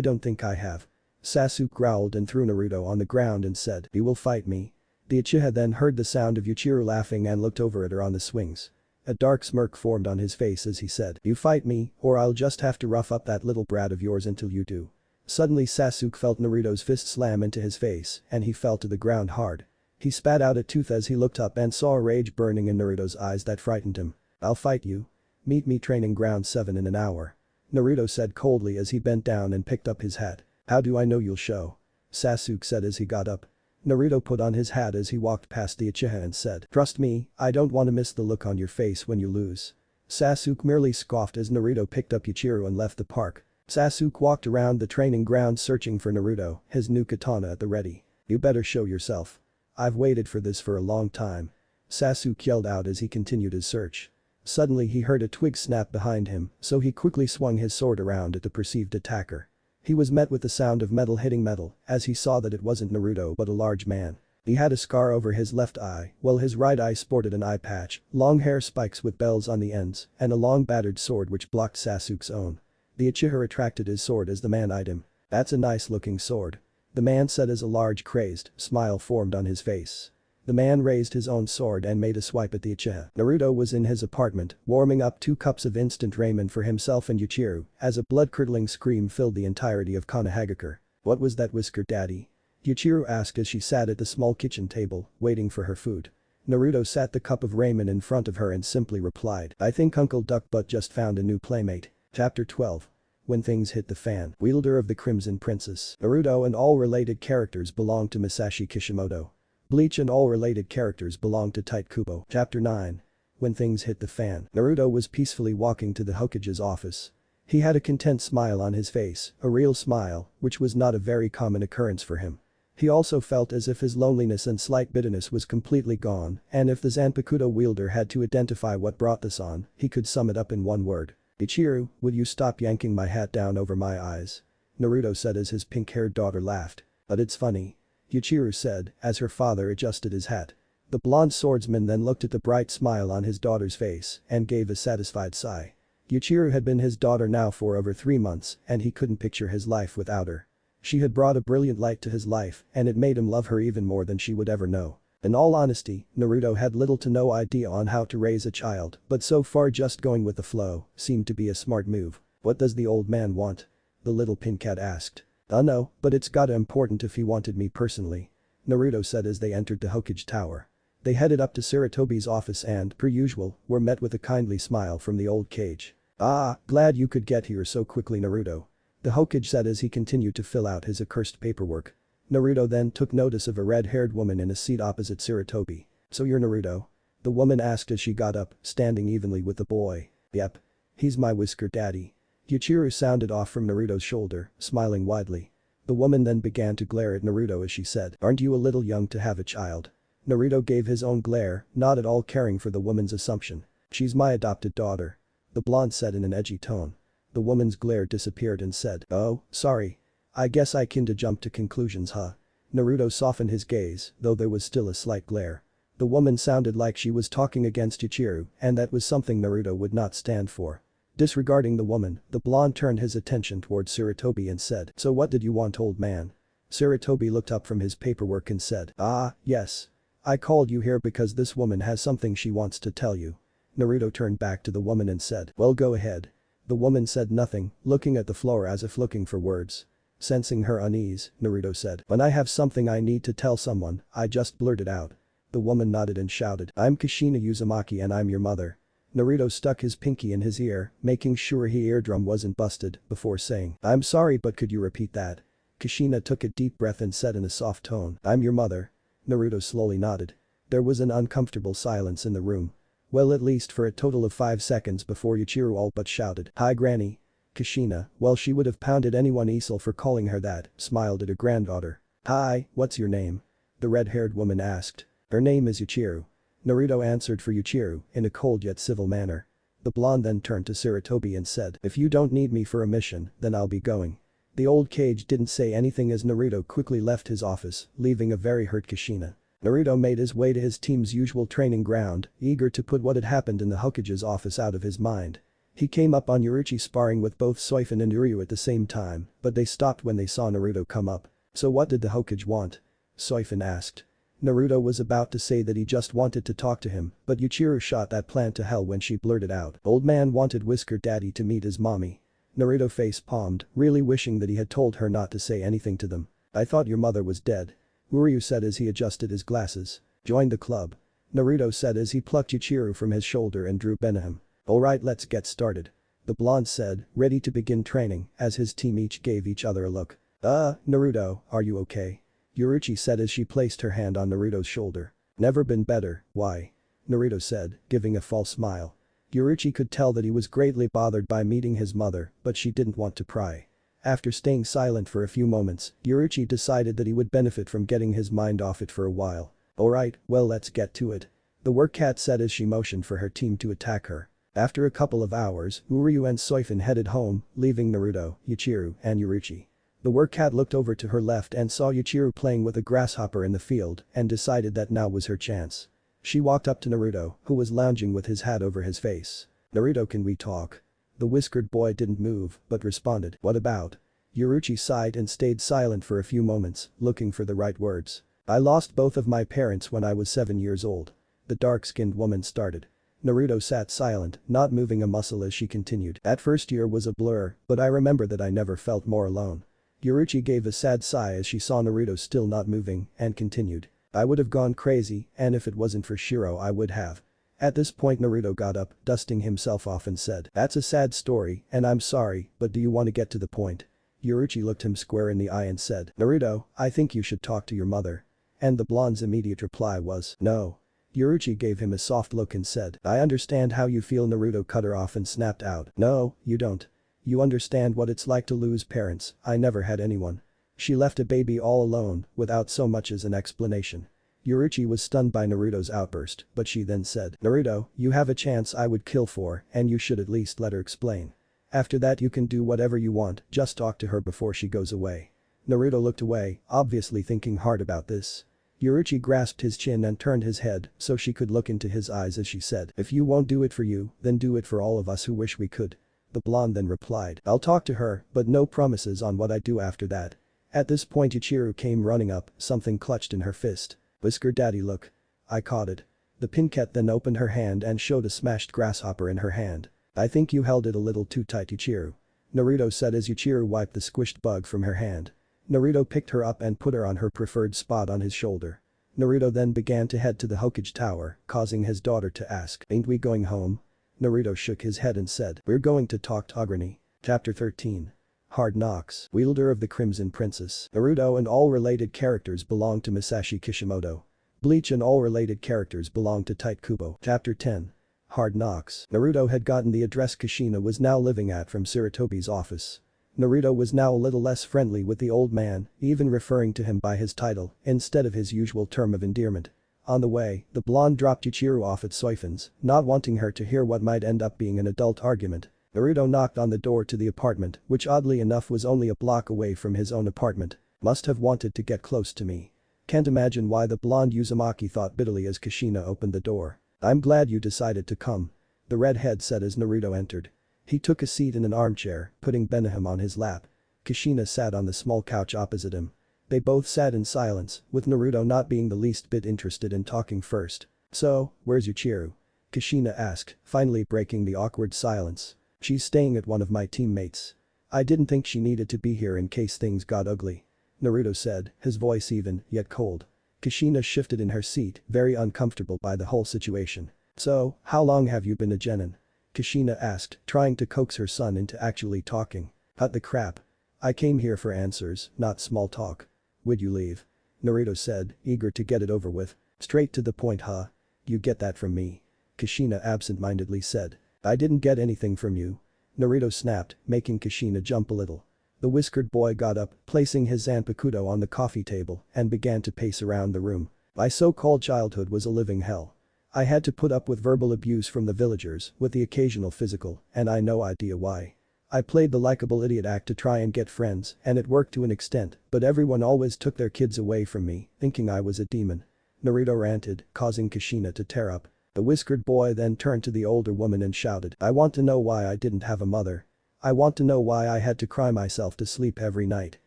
don't think I have. Sasuke growled and threw Naruto on the ground and said, you will fight me. The Uchiha then heard the sound of Yuichiro laughing and looked over at her on the swings. A dark smirk formed on his face as he said, you fight me, or I'll just have to rough up that little brat of yours until you do. Suddenly Sasuke felt Naruto's fist slam into his face and he fell to the ground hard. He spat out a tooth as he looked up and saw a rage burning in Naruto's eyes that frightened him. I'll fight you. Meet me training ground 7 in an hour. Naruto said coldly as he bent down and picked up his hat. How do I know you'll show? Sasuke said as he got up. Naruto put on his hat as he walked past the Uchiha and said, trust me, I don't want to miss the look on your face when you lose. Sasuke merely scoffed as Naruto picked up Yuichiro and left the park. Sasuke walked around the training ground searching for Naruto, his new katana at the ready. You better show yourself. I've waited for this for a long time. Sasuke yelled out as he continued his search. Suddenly he heard a twig snap behind him, so he quickly swung his sword around at the perceived attacker. He was met with the sound of metal hitting metal as he saw that it wasn't Naruto but a large man. He had a scar over his left eye, while his right eye sported an eye patch, long hair spikes with bells on the ends, and a long battered sword which blocked Sasuke's own. The Uchiha retracted his sword as the man eyed him. That's a nice looking sword. The man said as a large crazed smile formed on his face. The man raised his own sword and made a swipe at the Uchiha. Naruto was in his apartment, warming up 2 cups of instant ramen for himself and Yuichiro, as a blood-curdling scream filled the entirety of Konohagakure. What was that, Whisker Daddy? Yuichiro asked as she sat at the small kitchen table, waiting for her food. Naruto sat the cup of ramen in front of her and simply replied, I think Uncle Duckbutt just found a new playmate. Chapter 12. When things hit the fan. Wielder of the Crimson Princess. Naruto and all related characters belong to Masashi Kishimoto. Bleach and all related characters belong to Tite Kubo. Chapter 9. When things hit the fan. Naruto was peacefully walking to the Hokage's office. He had a content smile on his face, a real smile, which was not a very common occurrence for him. He also felt as if his loneliness and slight bitterness was completely gone, and if the Zanpakuto wielder had to identify what brought this on, he could sum it up in one word. Ichiru, would you stop yanking my hat down over my eyes? Naruto said as his pink-haired daughter laughed. But it's funny. Yuichiro said, as her father adjusted his hat. The blonde swordsman then looked at the bright smile on his daughter's face and gave a satisfied sigh. Yuichiro had been his daughter now for over 3 months and he couldn't picture his life without her. She had brought a brilliant light to his life and it made him love her even more than she would ever know. In all honesty, Naruto had little to no idea on how to raise a child, but so far just going with the flow seemed to be a smart move. What does the old man want? The little pink cat asked. No, but it's gotta important if he wanted me personally. Naruto said as they entered the Hokage tower. They headed up to Sarutobi's office and, per usual, were met with a kindly smile from the old Kage. Ah, glad you could get here so quickly, Naruto. The Hokage said as he continued to fill out his accursed paperwork. Naruto then took notice of a red-haired woman in a seat opposite Sarutobi. So you're Naruto? The woman asked as she got up, standing evenly with the boy. Yep. He's my Whisker Daddy. Yuichiro sounded off from Naruto's shoulder, smiling widely. The woman then began to glare at Naruto as she said, aren't you a little young to have a child? Naruto gave his own glare, not at all caring for the woman's assumption. She's my adopted daughter. The blonde said in an edgy tone. The woman's glare disappeared and said, oh, sorry. I guess I kinda jumped to conclusions, huh? Naruto softened his gaze, though there was still a slight glare. The woman sounded like she was talking against Yuichiro, and that was something Naruto would not stand for. Disregarding the woman, the blonde turned his attention towards Sarutobi and said, so what did you want, old man? Sarutobi looked up from his paperwork and said, ah, yes. I called you here because this woman has something she wants to tell you. Naruto turned back to the woman and said, well, go ahead. The woman said nothing, looking at the floor as if looking for words. Sensing her unease, Naruto said, when I have something I need to tell someone, I just blurt it out. The woman nodded and shouted, I'm Kushina Uzumaki and I'm your mother. Naruto stuck his pinky in his ear, making sure his eardrum wasn't busted, before saying, I'm sorry but could you repeat that? Kushina took a deep breath and said in a soft tone, I'm your mother. Naruto slowly nodded. There was an uncomfortable silence in the room. Well, at least for a total of 5 seconds before Yuichiro all but shouted, hi granny. Kushina, well she would have pounded anyone easel for calling her that, smiled at her granddaughter. Hi, what's your name? The red-haired woman asked. Her name is Yuichiro. Naruto answered for Yuichiro, in a cold yet civil manner. The blonde then turned to Sarutobi and said, if you don't need me for a mission, then I'll be going. The old cage didn't say anything as Naruto quickly left his office, leaving a very hurt Kushina. Naruto made his way to his team's usual training ground, eager to put what had happened in the Hokage's office out of his mind. He came up on Yoruichi sparring with both Soifin and Uryu at the same time, but they stopped when they saw Naruto come up. So what did the Hokage want? Soifin asked. Naruto was about to say that he just wanted to talk to him, but Yuichiro shot that plan to hell when she blurted out. Old man wanted Whisker Daddy to meet his mommy. Naruto face-palmed, really wishing that he had told her not to say anything to them. I thought your mother was dead. Uryu said as he adjusted his glasses. Join the club. Naruto said as he plucked Yuichiro from his shoulder and drew Benihim. Alright, let's get started. The blonde said, ready to begin training, as his team each gave each other a look. Naruto, are you okay? Yoruichi said as she placed her hand on Naruto's shoulder. Never been better, why? Naruto said, giving a false smile. Yoruichi could tell that he was greatly bothered by meeting his mother, but she didn't want to pry. After staying silent for a few moments, Yoruichi decided that he would benefit from getting his mind off it for a while. Alright, well let's get to it. The work cat said as she motioned for her team to attack her. After a couple of hours, Uryu and Soifin headed home, leaving Naruto, Yuichiro, and Yoruichi. The work cat looked over to her left and saw Yuichiro playing with a grasshopper in the field and decided that now was her chance. She walked up to Naruto, who was lounging with his hat over his face. Naruto, can we talk? The whiskered boy didn't move, but responded, what about? Yoruichi sighed and stayed silent for a few moments, looking for the right words. I lost both of my parents when I was 7 years old. The dark-skinned woman started. Naruto sat silent, not moving a muscle as she continued. That first year was a blur, but I remember that I never felt more alone. Yoruichi gave a sad sigh as she saw Naruto still not moving, and continued. I would have gone crazy, and if it wasn't for Shiro I would have. At this point Naruto got up, dusting himself off and said, that's a sad story, and I'm sorry, but do you want to get to the point? Yoruichi looked him square in the eye and said, Naruto, I think you should talk to your mother. And the blonde's immediate reply was, no. Yoruichi gave him a soft look and said, I understand how you feel. Naruto cut her off and snapped out, no, you don't. You understand what it's like to lose parents, I never had anyone. She left a baby all alone, without so much as an explanation. Yoruichi was stunned by Naruto's outburst, but she then said, Naruto, you have a chance I would kill for, and you should at least let her explain. After that you can do whatever you want, just talk to her before she goes away. Naruto looked away, obviously thinking hard about this. Yoruichi grasped his chin and turned his head so she could look into his eyes as she said, if you won't do it for you, then do it for all of us who wish we could. The blonde then replied, I'll talk to her, but no promises on what I do after that. At this point Yuichiro came running up, something clutched in her fist. Whisker Daddy, look. I caught it. The pincat then opened her hand and showed a smashed grasshopper in her hand. I think you held it a little too tight, Yuichiro. Naruto said as Yuichiro wiped the squished bug from her hand. Naruto picked her up and put her on her preferred spot on his shoulder. Naruto then began to head to the Hokage Tower, causing his daughter to ask, ain't we going home? Naruto shook his head and said, we're going to talk to Agrani. Chapter 13. Hard Knocks. Wielder of the Crimson Princess. Naruto and all related characters belong to Masashi Kishimoto. Bleach and all related characters belong to Tite Kubo. Chapter 10. Hard Knocks. Naruto had gotten the address Kushina was now living at from Sarutobi's office. Naruto was now a little less friendly with the old man, even referring to him by his title instead of his usual term of endearment. On the way, the blonde dropped Yuichiro off at Soifin's, not wanting her to hear what might end up being an adult argument. Naruto knocked on the door to the apartment, which oddly enough was only a block away from his own apartment. Must have wanted to get close to me. Can't imagine why the blonde Uzumaki thought bitterly as Kushina opened the door. I'm glad you decided to come. The redhead said as Naruto entered. He took a seat in an armchair, putting Benihim on his lap. Kushina sat on the small couch opposite him. They both sat in silence, with Naruto not being the least bit interested in talking first. So, where's Yuichiro? Kushina asked, finally breaking the awkward silence. She's staying at one of my teammates. I didn't think she needed to be here in case things got ugly. Naruto said, his voice even, yet cold. Kushina shifted in her seat, very uncomfortable by the whole situation. So, how long have you been a genin? Kushina asked, trying to coax her son into actually talking. Cut the crap. I came here for answers, not small talk. Would you leave? Naruto said, eager to get it over with. Straight to the point, huh? You get that from me. Kushina absent-mindedly said. I didn't get anything from you. Naruto snapped, making Kushina jump a little. The whiskered boy got up, placing his Zanpakuto on the coffee table, and began to pace around the room. My so-called childhood was a living hell. I had to put up with verbal abuse from the villagers, with the occasional physical, and I no idea why. I played the likable idiot act to try and get friends, and it worked to an extent, but everyone always took their kids away from me, thinking I was a demon. Naruto ranted, causing Kushina to tear up. The whiskered boy then turned to the older woman and shouted, I want to know why I didn't have a mother. I want to know why I had to cry myself to sleep every night.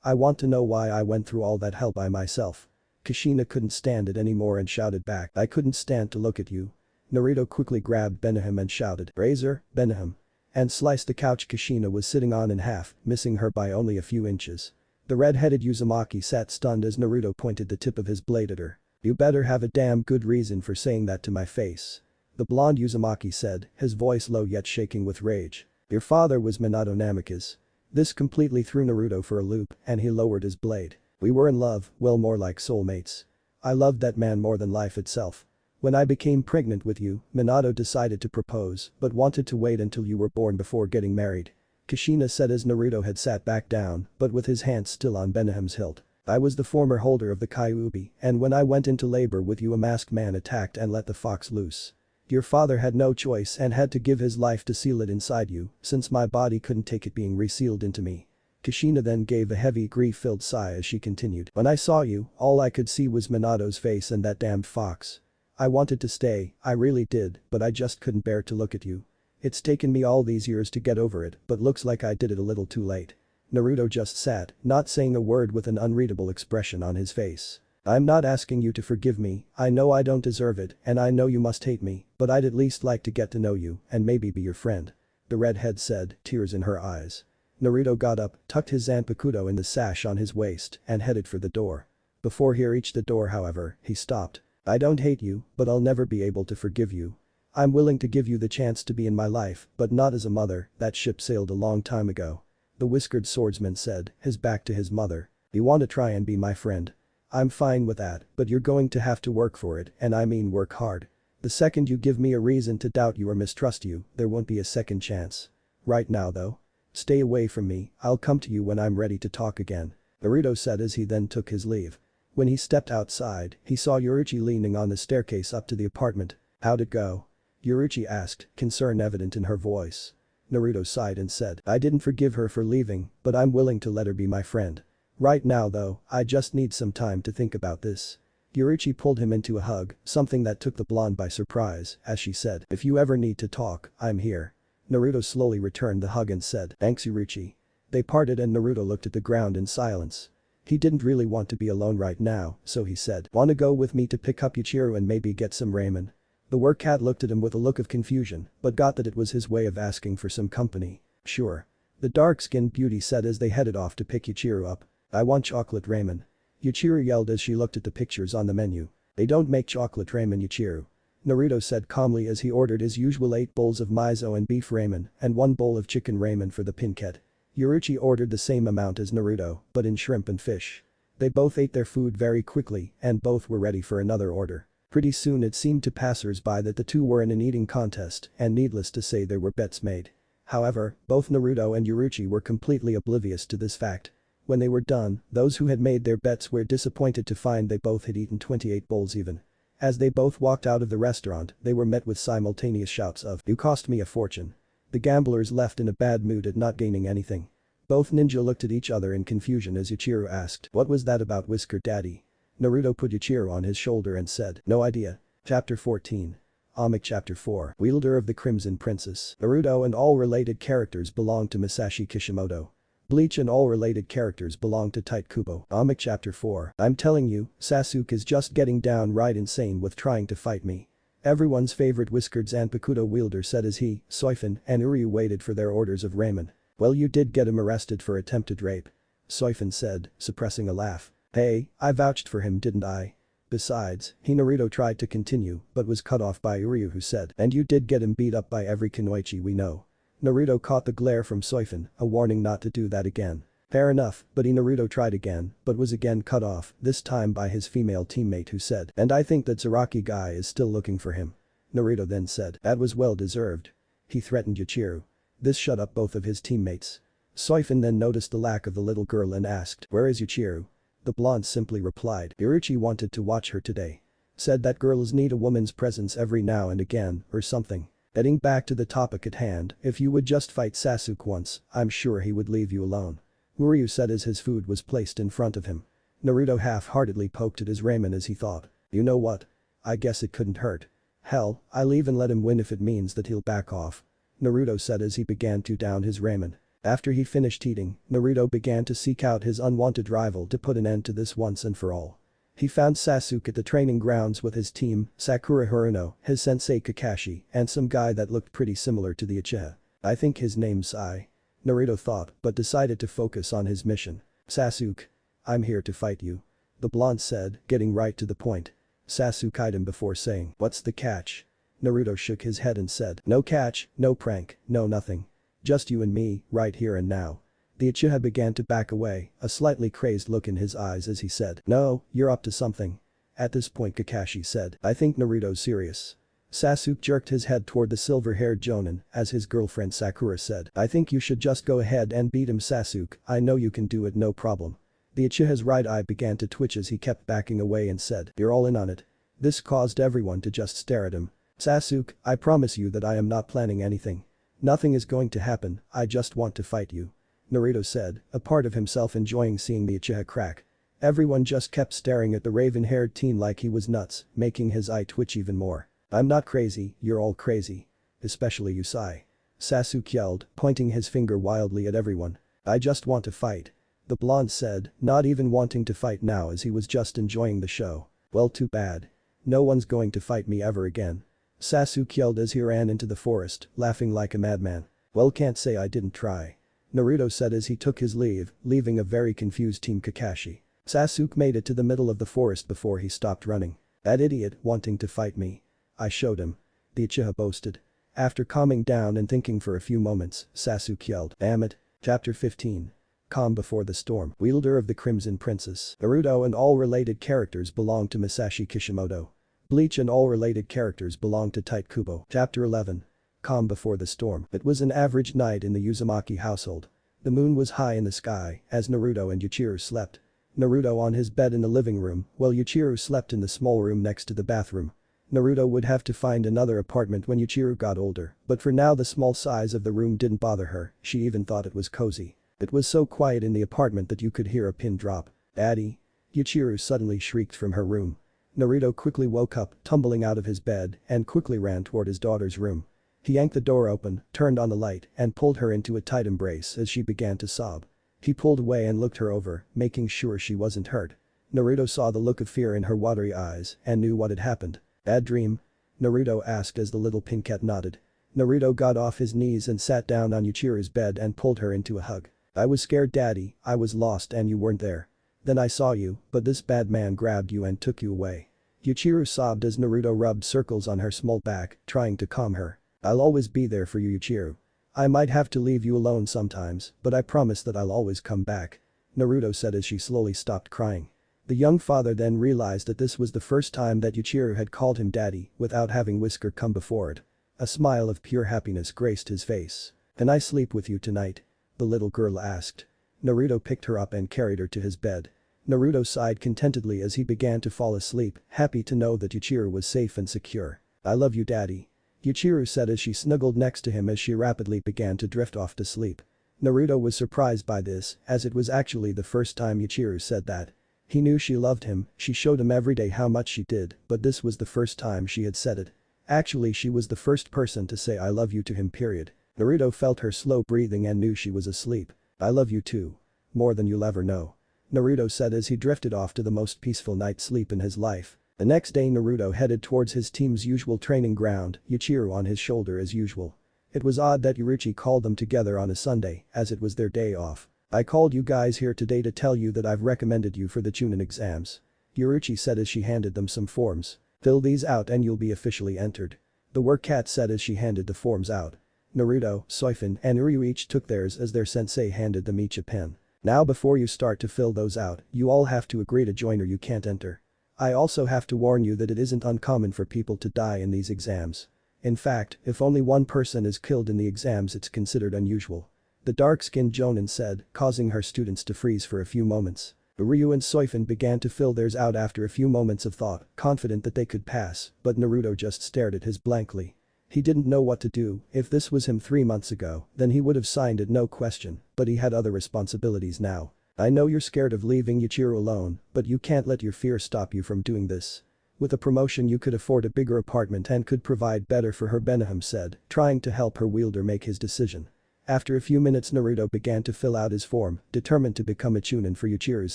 I want to know why I went through all that hell by myself. Kushina couldn't stand it anymore and shouted back, I couldn't stand to look at you. Naruto quickly grabbed Benihim and shouted, Razor, Benihim. And sliced the couch Kushina was sitting on in half, missing her by only a few inches. The red-headed Uzumaki sat stunned as Naruto pointed the tip of his blade at her. You better have a damn good reason for saying that to my face. The blonde Uzumaki said, his voice low yet shaking with rage. Your father was Minato Namikaze. This completely threw Naruto for a loop and he lowered his blade. We were in love, well more like soulmates. I loved that man more than life itself. When I became pregnant with you, Minato decided to propose but wanted to wait until you were born before getting married. Kushina said as Naruto had sat back down but with his hands still on Benihim's hilt. I was the former holder of the Kyuubi and when I went into labor with you a masked man attacked and let the fox loose. Your father had no choice and had to give his life to seal it inside you since my body couldn't take it being resealed into me. Kushina then gave a heavy grief-filled sigh as she continued. When I saw you, all I could see was Minato's face and that damned fox. I wanted to stay, I really did, but I just couldn't bear to look at you. It's taken me all these years to get over it, but looks like I did it a little too late. Naruto just sat, not saying a word with an unreadable expression on his face. I'm not asking you to forgive me, I know I don't deserve it and I know you must hate me, but I'd at least like to get to know you and maybe be your friend. The redhead said, tears in her eyes. Naruto got up, tucked his zanpakuto in the sash on his waist and headed for the door. Before he reached the door however, he stopped. I don't hate you, but I'll never be able to forgive you. I'm willing to give you the chance to be in my life, but not as a mother, that ship sailed a long time ago. The whiskered swordsman said, his back to his mother. You want to try and be my friend? I'm fine with that, but you're going to have to work for it and I mean work hard. The second you give me a reason to doubt you or mistrust you, there won't be a second chance. Right now though? Stay away from me, I'll come to you when I'm ready to talk again. Naruto said as he then took his leave. When he stepped outside, he saw Yoruichi leaning on the staircase up to the apartment. How'd it go? Yoruichi asked, concern evident in her voice. Naruto sighed and said, I didn't forgive her for leaving, but I'm willing to let her be my friend. Right now though, I just need some time to think about this. Yoruichi pulled him into a hug, something that took the blonde by surprise, as she said, if you ever need to talk, I'm here. Naruto slowly returned the hug and said, thanks Yoruichi. They parted and Naruto looked at the ground in silence. He didn't really want to be alone right now, so he said, wanna go with me to pick up Yuichiro and maybe get some ramen? The work cat looked at him with a look of confusion, but got that it was his way of asking for some company. Sure. The dark-skinned beauty said as they headed off to pick Yuichiro up. I want chocolate ramen. Yuichiro yelled as she looked at the pictures on the menu. They don't make chocolate ramen Yuichiro. Naruto said calmly as he ordered his usual 8 bowls of miso and beef ramen and 1 bowl of chicken ramen for the pinket. Yoruichi ordered the same amount as Naruto, but in shrimp and fish. They both ate their food very quickly and both were ready for another order. Pretty soon it seemed to passers-by that the two were in an eating contest and needless to say there were bets made. However, both Naruto and Yoruichi were completely oblivious to this fact. When they were done, those who had made their bets were disappointed to find they both had eaten 28 bowls even. As they both walked out of the restaurant, they were met with simultaneous shouts of, "You cost me a fortune." The gamblers left in a bad mood at not gaining anything. Both ninja looked at each other in confusion as Yuichiro asked, "What was that about Whisker Daddy?" Naruto put Yuichiro on his shoulder and said, "No idea." Chapter 14. Omik Chapter 4. Wielder of the Crimson Princess. Naruto and all related characters belong to Masashi Kishimoto. Bleach and all related characters belong to Tite Kubo. Omik Chapter 4. I'm telling you, Sasuke is just getting downright insane with trying to fight me. Everyone's favorite whiskered Zanpakuto wielder said as he, Soifin, and Uryu waited for their orders of ramen. Well, you did get him arrested for attempted rape. Soifin said, suppressing a laugh. Hey, I vouched for him didn't I? Besides, Naruto tried to continue but was cut off by Uryu who said, and you did get him beat up by every kunoichi we know. Naruto caught the glare from Soifin, a warning not to do that again. Fair enough, but Naruto tried again but was again cut off, this time by his female teammate who said, and I think that Zaraki guy is still looking for him. Naruto then said, that was well deserved. He threatened Yuichiro. This shut up both of his teammates. Soifin then noticed the lack of the little girl and asked, where is Yuichiro? The blonde simply replied, Yoruichi wanted to watch her today. Said that girls need a woman's presence every now and again, or something. Heading back to the topic at hand, if you would just fight Sasuke once, I'm sure he would leave you alone. Uryu said as his food was placed in front of him. Naruto half-heartedly poked at his ramen as he thought. You know what? I guess it couldn't hurt. Hell, I'll even let him win if it means that he'll back off. Naruto said as he began to down his ramen. After he finished eating, Naruto began to seek out his unwanted rival to put an end to this once and for all. He found Sasuke at the training grounds with his team, Sakura Haruno, his sensei Kakashi, and some guy that looked pretty similar to the Uchiha. I think his name's Sai. Naruto thought but decided to focus on his mission. Sasuke. I'm here to fight you. The blonde said, getting right to the point. Sasuke eyed him before saying, what's the catch? Naruto shook his head and said, no catch, no prank, no nothing. Just you and me, right here and now. The Uchiha began to back away, a slightly crazed look in his eyes as he said, no, you're up to something. At this point Kakashi said, I think Naruto's serious. Sasuke jerked his head toward the silver-haired Jonin as his girlfriend Sakura said, I think you should just go ahead and beat him Sasuke, I know you can do it no problem. The Uchiha's right eye began to twitch as he kept backing away and said, you're all in on it. This caused everyone to just stare at him. Sasuke, I promise you that I am not planning anything. Nothing is going to happen, I just want to fight you. Naruto said, a part of himself enjoying seeing the Uchiha crack. Everyone just kept staring at the raven-haired teen like he was nuts, making his eye twitch even more. I'm not crazy, you're all crazy. Especially you Sai. Sasuke yelled, pointing his finger wildly at everyone. I just want to fight. The blonde said, not even wanting to fight now as he was just enjoying the show. Well too bad. No one's going to fight me ever again. Sasuke yelled as he ran into the forest, laughing like a madman. Well can't say I didn't try. Naruto said as he took his leave, leaving a very confused Team Kakashi. Sasuke made it to the middle of the forest before he stopped running. That idiot wanting to fight me. I showed him. The Uchiha boasted. After calming down and thinking for a few moments, Sasuke yelled, damn it. Chapter 15. Calm before the storm. Wielder of the Crimson Princess. Naruto and all related characters belong to Masashi Kishimoto. Bleach and all related characters belong to Tite Kubo. Chapter 11. Calm before the storm. It was an average night in the Uzumaki household. The moon was high in the sky as Naruto and Yuichiro slept. Naruto on his bed in the living room while Yuichiro slept in the small room next to the bathroom. Naruto would have to find another apartment when Yuichiro got older, but for now the small size of the room didn't bother her, she even thought it was cozy. It was so quiet in the apartment that you could hear a pin drop. Daddy? Yuichiro suddenly shrieked from her room. Naruto quickly woke up, tumbling out of his bed, and quickly ran toward his daughter's room. He yanked the door open, turned on the light, and pulled her into a tight embrace as she began to sob. He pulled away and looked her over, making sure she wasn't hurt. Naruto saw the look of fear in her watery eyes and knew what had happened. Bad dream? Naruto asked as the little pink cat nodded. Naruto got off his knees and sat down on Yuichiro's bed and pulled her into a hug. I was scared daddy, I was lost and you weren't there. Then I saw you, but this bad man grabbed you and took you away. Yuichiro sobbed as Naruto rubbed circles on her small back, trying to calm her. I'll always be there for you Yuichiro. I might have to leave you alone sometimes, but I promise that I'll always come back. Naruto said as she slowly stopped crying. The young father then realized that this was the first time that Yuichiro had called him daddy without having Whisker come before it. A smile of pure happiness graced his face. Can I sleep with you tonight? The little girl asked. Naruto picked her up and carried her to his bed. Naruto sighed contentedly as he began to fall asleep, happy to know that Yuichiro was safe and secure. I love you daddy. Yuichiro said as she snuggled next to him as she rapidly began to drift off to sleep. Naruto was surprised by this, as it was actually the first time Yuichiro said that. He knew she loved him, she showed him every day how much she did, but this was the first time she had said it. Actually she was the first person to say I love you to him period. Naruto felt her slow breathing and knew she was asleep. I love you too. More than you'll ever know. Naruto said as he drifted off to the most peaceful night's sleep in his life. The next day Naruto headed towards his team's usual training ground, Yuichiro on his shoulder as usual. It was odd that Orochi called them together on a Sunday, as it was their day off. I called you guys here today to tell you that I've recommended you for the chunin exams. Orochi said as she handed them some forms. Fill these out and you'll be officially entered. The work cat said as she handed the forms out. Naruto, Soifin, and Uryu each took theirs as their sensei handed them each a pen. Now before you start to fill those out, you all have to agree to join or you can't enter. I also have to warn you that it isn't uncommon for people to die in these exams. In fact, if only one person is killed in the exams it's considered unusual. The dark-skinned Jonin said, causing her students to freeze for a few moments. Uryu and Soifin began to fill theirs out after a few moments of thought, confident that they could pass, but Naruto just stared at his blankly. He didn't know what to do. If this was him 3 months ago, then he would have signed it no question, but he had other responsibilities now. I know you're scared of leaving Yuichiro alone, but you can't let your fear stop you from doing this. With a promotion you could afford a bigger apartment and could provide better for her, Benaham said, trying to help her wielder make his decision. After a few minutes Naruto began to fill out his form, determined to become a chunin for Yuichiro's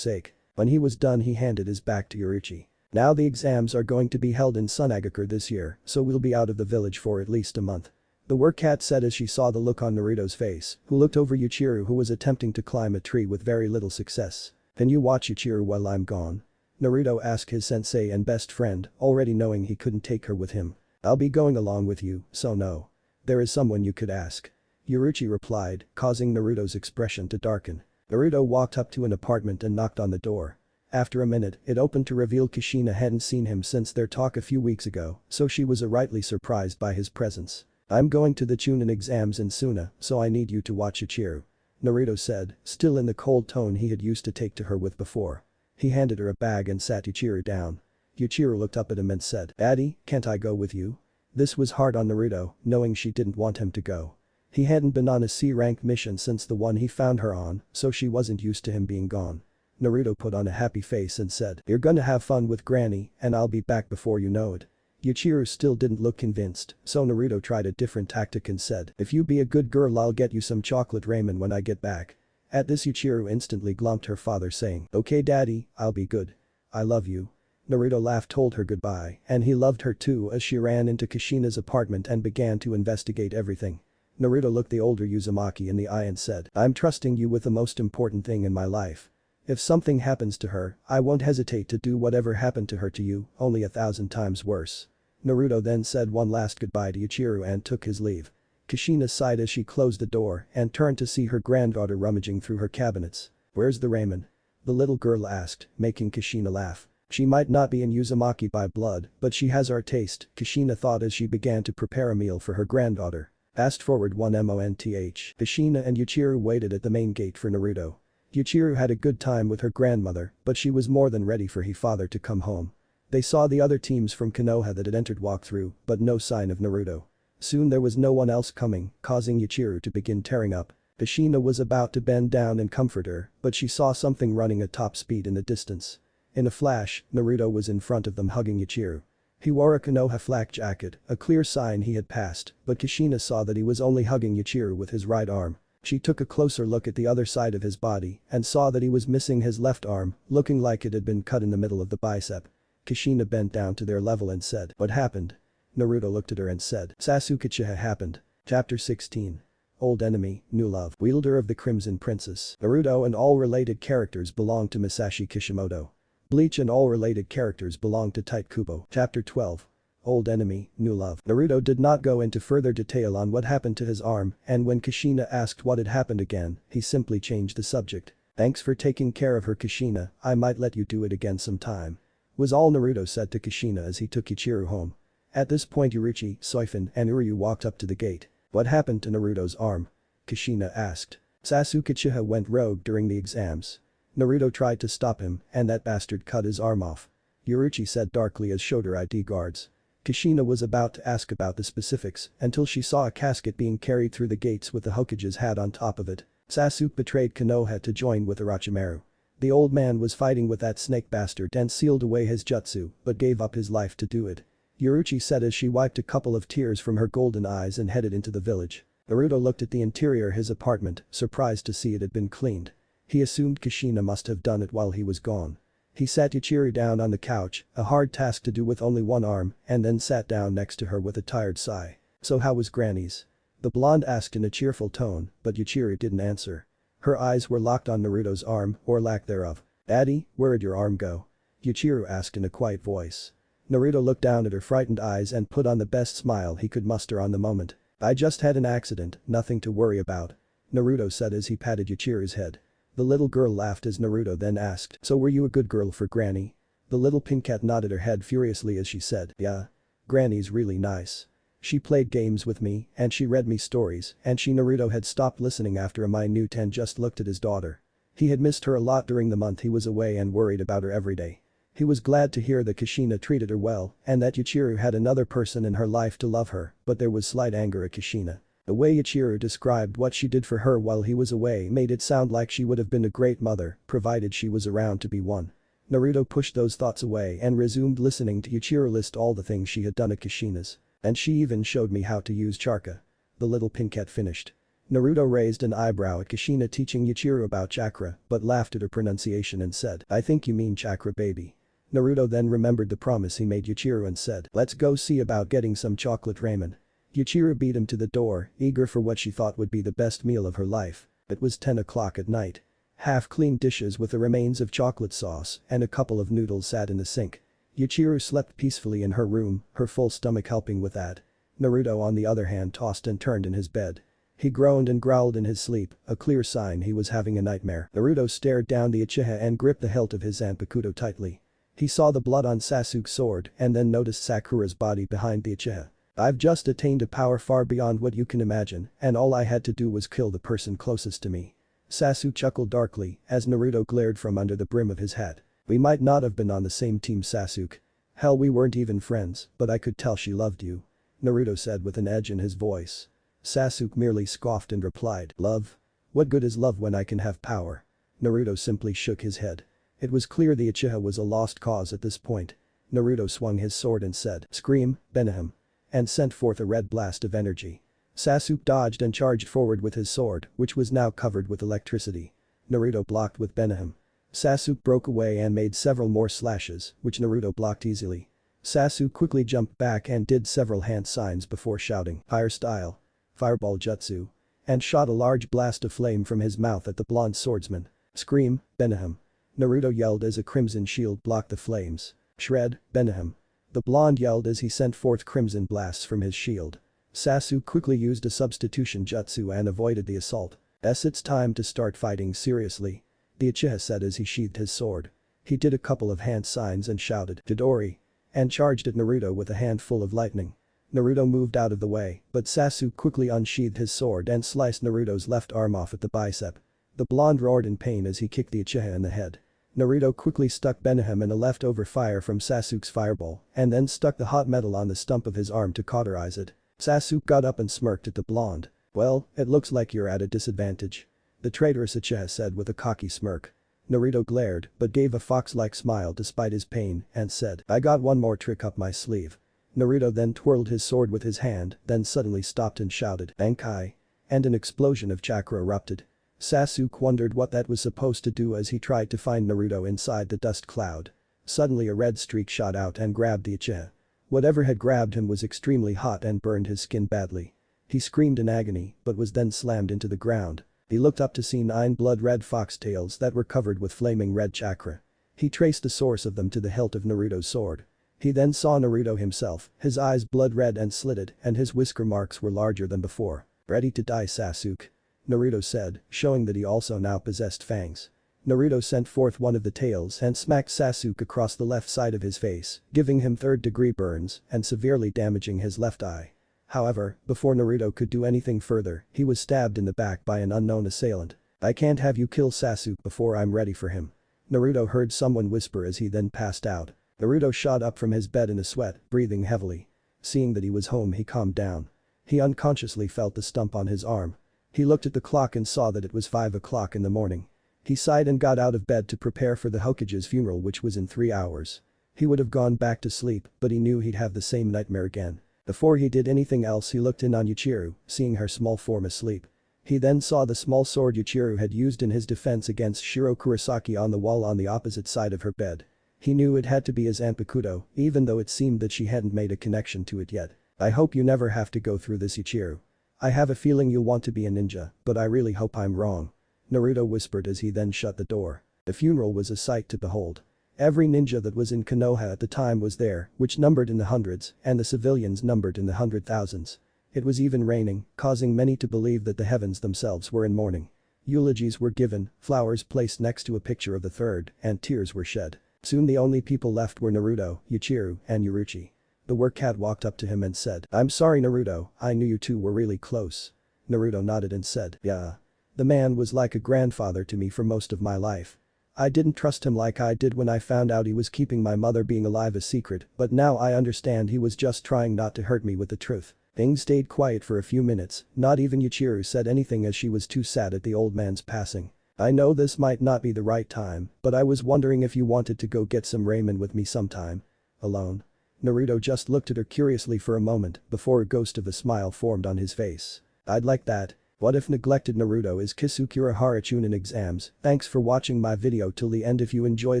sake. When he was done he handed his back to Yoruichi. Now the exams are going to be held in Sunagakur this year, so we'll be out of the village for at least a month. The work cat said as she saw the look on Naruto's face, who looked over Yuichiro who was attempting to climb a tree with very little success. Can you watch Yuichiro while I'm gone? Naruto asked his sensei and best friend, already knowing he couldn't take her with him. I'll be going along with you, so no. There is someone you could ask. Yoruichi replied, causing Naruto's expression to darken. Naruto walked up to an apartment and knocked on the door. After a minute, it opened to reveal Kushina hadn't seen him since their talk a few weeks ago, so she was rightly surprised by his presence. I'm going to the chunin exams in Suna, so I need you to watch Yuichiro. Naruto said, still in the cold tone he had used to take to her with before. He handed her a bag and sat Yuichiro down. Yuichiro looked up at him and said, Daddy, can't I go with you? This was hard on Naruto, knowing she didn't want him to go. He hadn't been on a C-rank mission since the one he found her on, so she wasn't used to him being gone. Naruto put on a happy face and said, you're gonna have fun with Granny, and I'll be back before you know it. Yuichiro still didn't look convinced, so Naruto tried a different tactic and said, if you be a good girl I'll get you some chocolate ramen when I get back. At this Yuichiro instantly glumped her father saying, okay daddy, I'll be good. I love you. Naruto laughed, told her goodbye, and he loved her too as she ran into Kushina's apartment and began to investigate everything. Naruto looked the older Uzumaki in the eye and said, I'm trusting you with the most important thing in my life. If something happens to her, I won't hesitate to do whatever happened to her to you, only 1,000 times worse. Naruto then said one last goodbye to Yuichiro and took his leave. Kushina sighed as she closed the door and turned to see her granddaughter rummaging through her cabinets. Where's the ramen? The little girl asked, making Kushina laugh. She might not be an Uzumaki by blood, but she has our taste, Kushina thought as she began to prepare a meal for her granddaughter. Fast forward 1 month. Kushina and Yuichiro waited at the main gate for Naruto. Yuichiro had a good time with her grandmother, but she was more than ready for her father to come home. They saw the other teams from Konoha that had entered walkthrough, but no sign of Naruto. Soon there was no one else coming, causing Yuichiro to begin tearing up. Kushina was about to bend down and comfort her, but she saw something running at top speed in the distance. In a flash, Naruto was in front of them hugging Yuichiro. He wore a Konoha flak jacket, a clear sign he had passed, but Kushina saw that he was only hugging Yuichiro with his right arm. She took a closer look at the other side of his body and saw that he was missing his left arm, looking like it had been cut in the middle of the bicep. Kushina bent down to their level and said, what happened? Naruto looked at her and said, Sasuke Uchiha happened. Chapter 16. Old enemy, new love. Wielder of the Crimson Princess. Naruto and all related characters belong to Masashi Kishimoto. Bleach and all related characters belong to Tite Kubo. Chapter 12. Old enemy, new love. Naruto did not go into further detail on what happened to his arm, and when Kushina asked what had happened again, he simply changed the subject. Thanks for taking care of her Kushina, I might let you do it again sometime. Was all Naruto said to Kushina as he took Ichiro home. At this point Yoruichi, Soifun, and Uryu walked up to the gate. What happened to Naruto's arm? Kushina asked. Sasuke Uchiha went rogue during the exams. Naruto tried to stop him, and that bastard cut his arm off. Yoruichi said darkly as showed her ID guards. Kushina was about to ask about the specifics until she saw a casket being carried through the gates with the Hokage's hat on top of it. Sasuke betrayed Konoha to join with Orochimaru. The old man was fighting with that snake bastard and sealed away his jutsu, but gave up his life to do it. Yoruichi said as she wiped a couple of tears from her golden eyes and headed into the village. Naruto looked at the interior of his apartment, surprised to see it had been cleaned. He assumed Kushina must have done it while he was gone. He sat Ichiro down on the couch, a hard task to do with only one arm, and then sat down next to her with a tired sigh. So how was Granny's? The blonde asked in a cheerful tone, but Ichiro didn't answer. Her eyes were locked on Naruto's arm, or lack thereof. Daddy, where'd your arm go? Ichiro asked in a quiet voice. Naruto looked down at her frightened eyes and put on the best smile he could muster on the moment. I just had an accident, nothing to worry about. Naruto said as he patted Ichiro's head. The little girl laughed as Naruto then asked, so were you a good girl for Granny? The little pink cat nodded her head furiously as she said, yeah. Granny's really nice. She played games with me, and she read me stories, and Naruto had stopped listening after a minute and just looked at his daughter. He had missed her a lot during the month he was away and worried about her every day. He was glad to hear that Kushina treated her well and that Yuichiro had another person in her life to love her, but there was slight anger at Kushina. The way Yuichiro described what she did for her while he was away made it sound like she would have been a great mother, provided she was around to be one. Naruto pushed those thoughts away and resumed listening to Yuichiro list all the things she had done at Kushina's. And she even showed me how to use chakra. The little pinkette finished. Naruto raised an eyebrow at Kushina teaching Yuichiro about chakra, but laughed at her pronunciation and said, "I think you mean chakra, baby." Naruto then remembered the promise he made Yuichiro and said, "Let's go see about getting some chocolate ramen." Yuichiro beat him to the door, eager for what she thought would be the best meal of her life. It was 10 o'clock at night. Half-clean dishes with the remains of chocolate sauce and a couple of noodles sat in the sink. Yuichiro slept peacefully in her room, her full stomach helping with that. Naruto on the other hand tossed and turned in his bed. He groaned and growled in his sleep, a clear sign he was having a nightmare. Naruto stared down the Uchiha and gripped the hilt of his Zanpakuto tightly. He saw the blood on Sasuke's sword and then noticed Sakura's body behind the Uchiha. "I've just attained a power far beyond what you can imagine, and all I had to do was kill the person closest to me." Sasuke chuckled darkly as Naruto glared from under the brim of his hat. "We might not have been on the same team, Sasuke. Hell, we weren't even friends, but I could tell she loved you," Naruto said with an edge in his voice. Sasuke merely scoffed and replied, "Love? What good is love when I can have power?" Naruto simply shook his head. It was clear the Uchiha was a lost cause at this point. Naruto swung his sword and said, "Scream, Benihim," and sent forth a red blast of energy. Sasuke dodged and charged forward with his sword, which was now covered with electricity. Naruto blocked with Benihim. Sasuke broke away and made several more slashes, which Naruto blocked easily. Sasuke quickly jumped back and did several hand signs before shouting, "Fire style. Fireball jutsu," and shot a large blast of flame from his mouth at the blonde swordsman. "Scream, Benihim," Naruto yelled as a crimson shield blocked the flames. "Shred, Benihim," the blonde yelled as he sent forth crimson blasts from his shield. Sasuke quickly used a substitution jutsu and avoided the assault. "It's time to start fighting seriously," the Uchiha said as he sheathed his sword. He did a couple of hand signs and shouted, "Chidori," and charged at Naruto with a handful of lightning. Naruto moved out of the way, but Sasuke quickly unsheathed his sword and sliced Naruto's left arm off at the bicep. The blonde roared in pain as he kicked the Uchiha in the head. Naruto quickly stuck Benihim in a leftover fire from Sasuke's fireball and then stuck the hot metal on the stump of his arm to cauterize it. Sasuke got up and smirked at the blonde. "Well, it looks like you're at a disadvantage," the traitorous Uchiha said with a cocky smirk. Naruto glared but gave a fox-like smile despite his pain and said, "I got one more trick up my sleeve." Naruto then twirled his sword with his hand, then suddenly stopped and shouted, "Bankai," and an explosion of chakra erupted. Sasuke wondered what that was supposed to do as he tried to find Naruto inside the dust cloud. Suddenly a red streak shot out and grabbed the Uchiha. Whatever had grabbed him was extremely hot and burned his skin badly. He screamed in agony but was then slammed into the ground. He looked up to see 9 blood-red foxtails that were covered with flaming red chakra. He traced the source of them to the hilt of Naruto's sword. He then saw Naruto himself, his eyes blood-red and slitted and his whisker marks were larger than before. "Ready to die, Sasuke?" Naruto said, showing that he also now possessed fangs. Naruto sent forth one of the tails and smacked Sasuke across the left side of his face, giving him third-degree burns and severely damaging his left eye. However, before Naruto could do anything further, he was stabbed in the back by an unknown assailant. "I can't have you kill Sasuke before I'm ready for him," Naruto heard someone whisper as he then passed out. Naruto shot up from his bed in a sweat, breathing heavily. Seeing that he was home, he calmed down. He unconsciously felt the stump on his arm. He looked at the clock and saw that it was 5 o'clock in the morning. He sighed and got out of bed to prepare for the Hokage's funeral, which was in 3 hours. He would have gone back to sleep, but he knew he'd have the same nightmare again. Before he did anything else, he looked in on Yuichiro, seeing her small form asleep. He then saw the small sword Yuichiro had used in his defense against Shiro Kurosaki on the wall on the opposite side of her bed. He knew it had to be his Zanpakuto, even though it seemed that she hadn't made a connection to it yet. "I hope you never have to go through this, Yuichiro. I have a feeling you'll want to be a ninja, but I really hope I'm wrong," Naruto whispered as he then shut the door. The funeral was a sight to behold. Every ninja that was in Konoha at the time was there, which numbered in the hundreds, and the civilians numbered in the 100,000s. It was even raining, causing many to believe that the heavens themselves were in mourning. Eulogies were given, flowers placed next to a picture of the third, and tears were shed. Soon the only people left were Naruto, Yuichiro, and Orochi. The work cat walked up to him and said, "I'm sorry, Naruto, I knew you two were really close." Naruto nodded and said, "Yeah. The man was like a grandfather to me for most of my life. I didn't trust him like I did when I found out he was keeping my mother being alive a secret, but now I understand he was just trying not to hurt me with the truth. Bing stayed quiet for a few minutes, not even Yuichiro said anything as she was too sad at the old man's passing. I know this might not be the right time, but I was wondering if you wanted to go get some ramen with me sometime. Alone. Naruto just looked at her curiously for a moment before a ghost of a smile formed on his face. I'd like that. What if Neglected Naruto is kisuke urahara chunin exams? Thanks for watching my video till the end. If you enjoy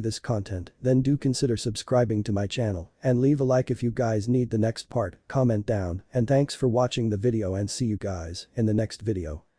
this content, then do consider subscribing to my channel and leave a like if you guys need the next part, comment down, and thanks for watching the video and see you guys in the next video.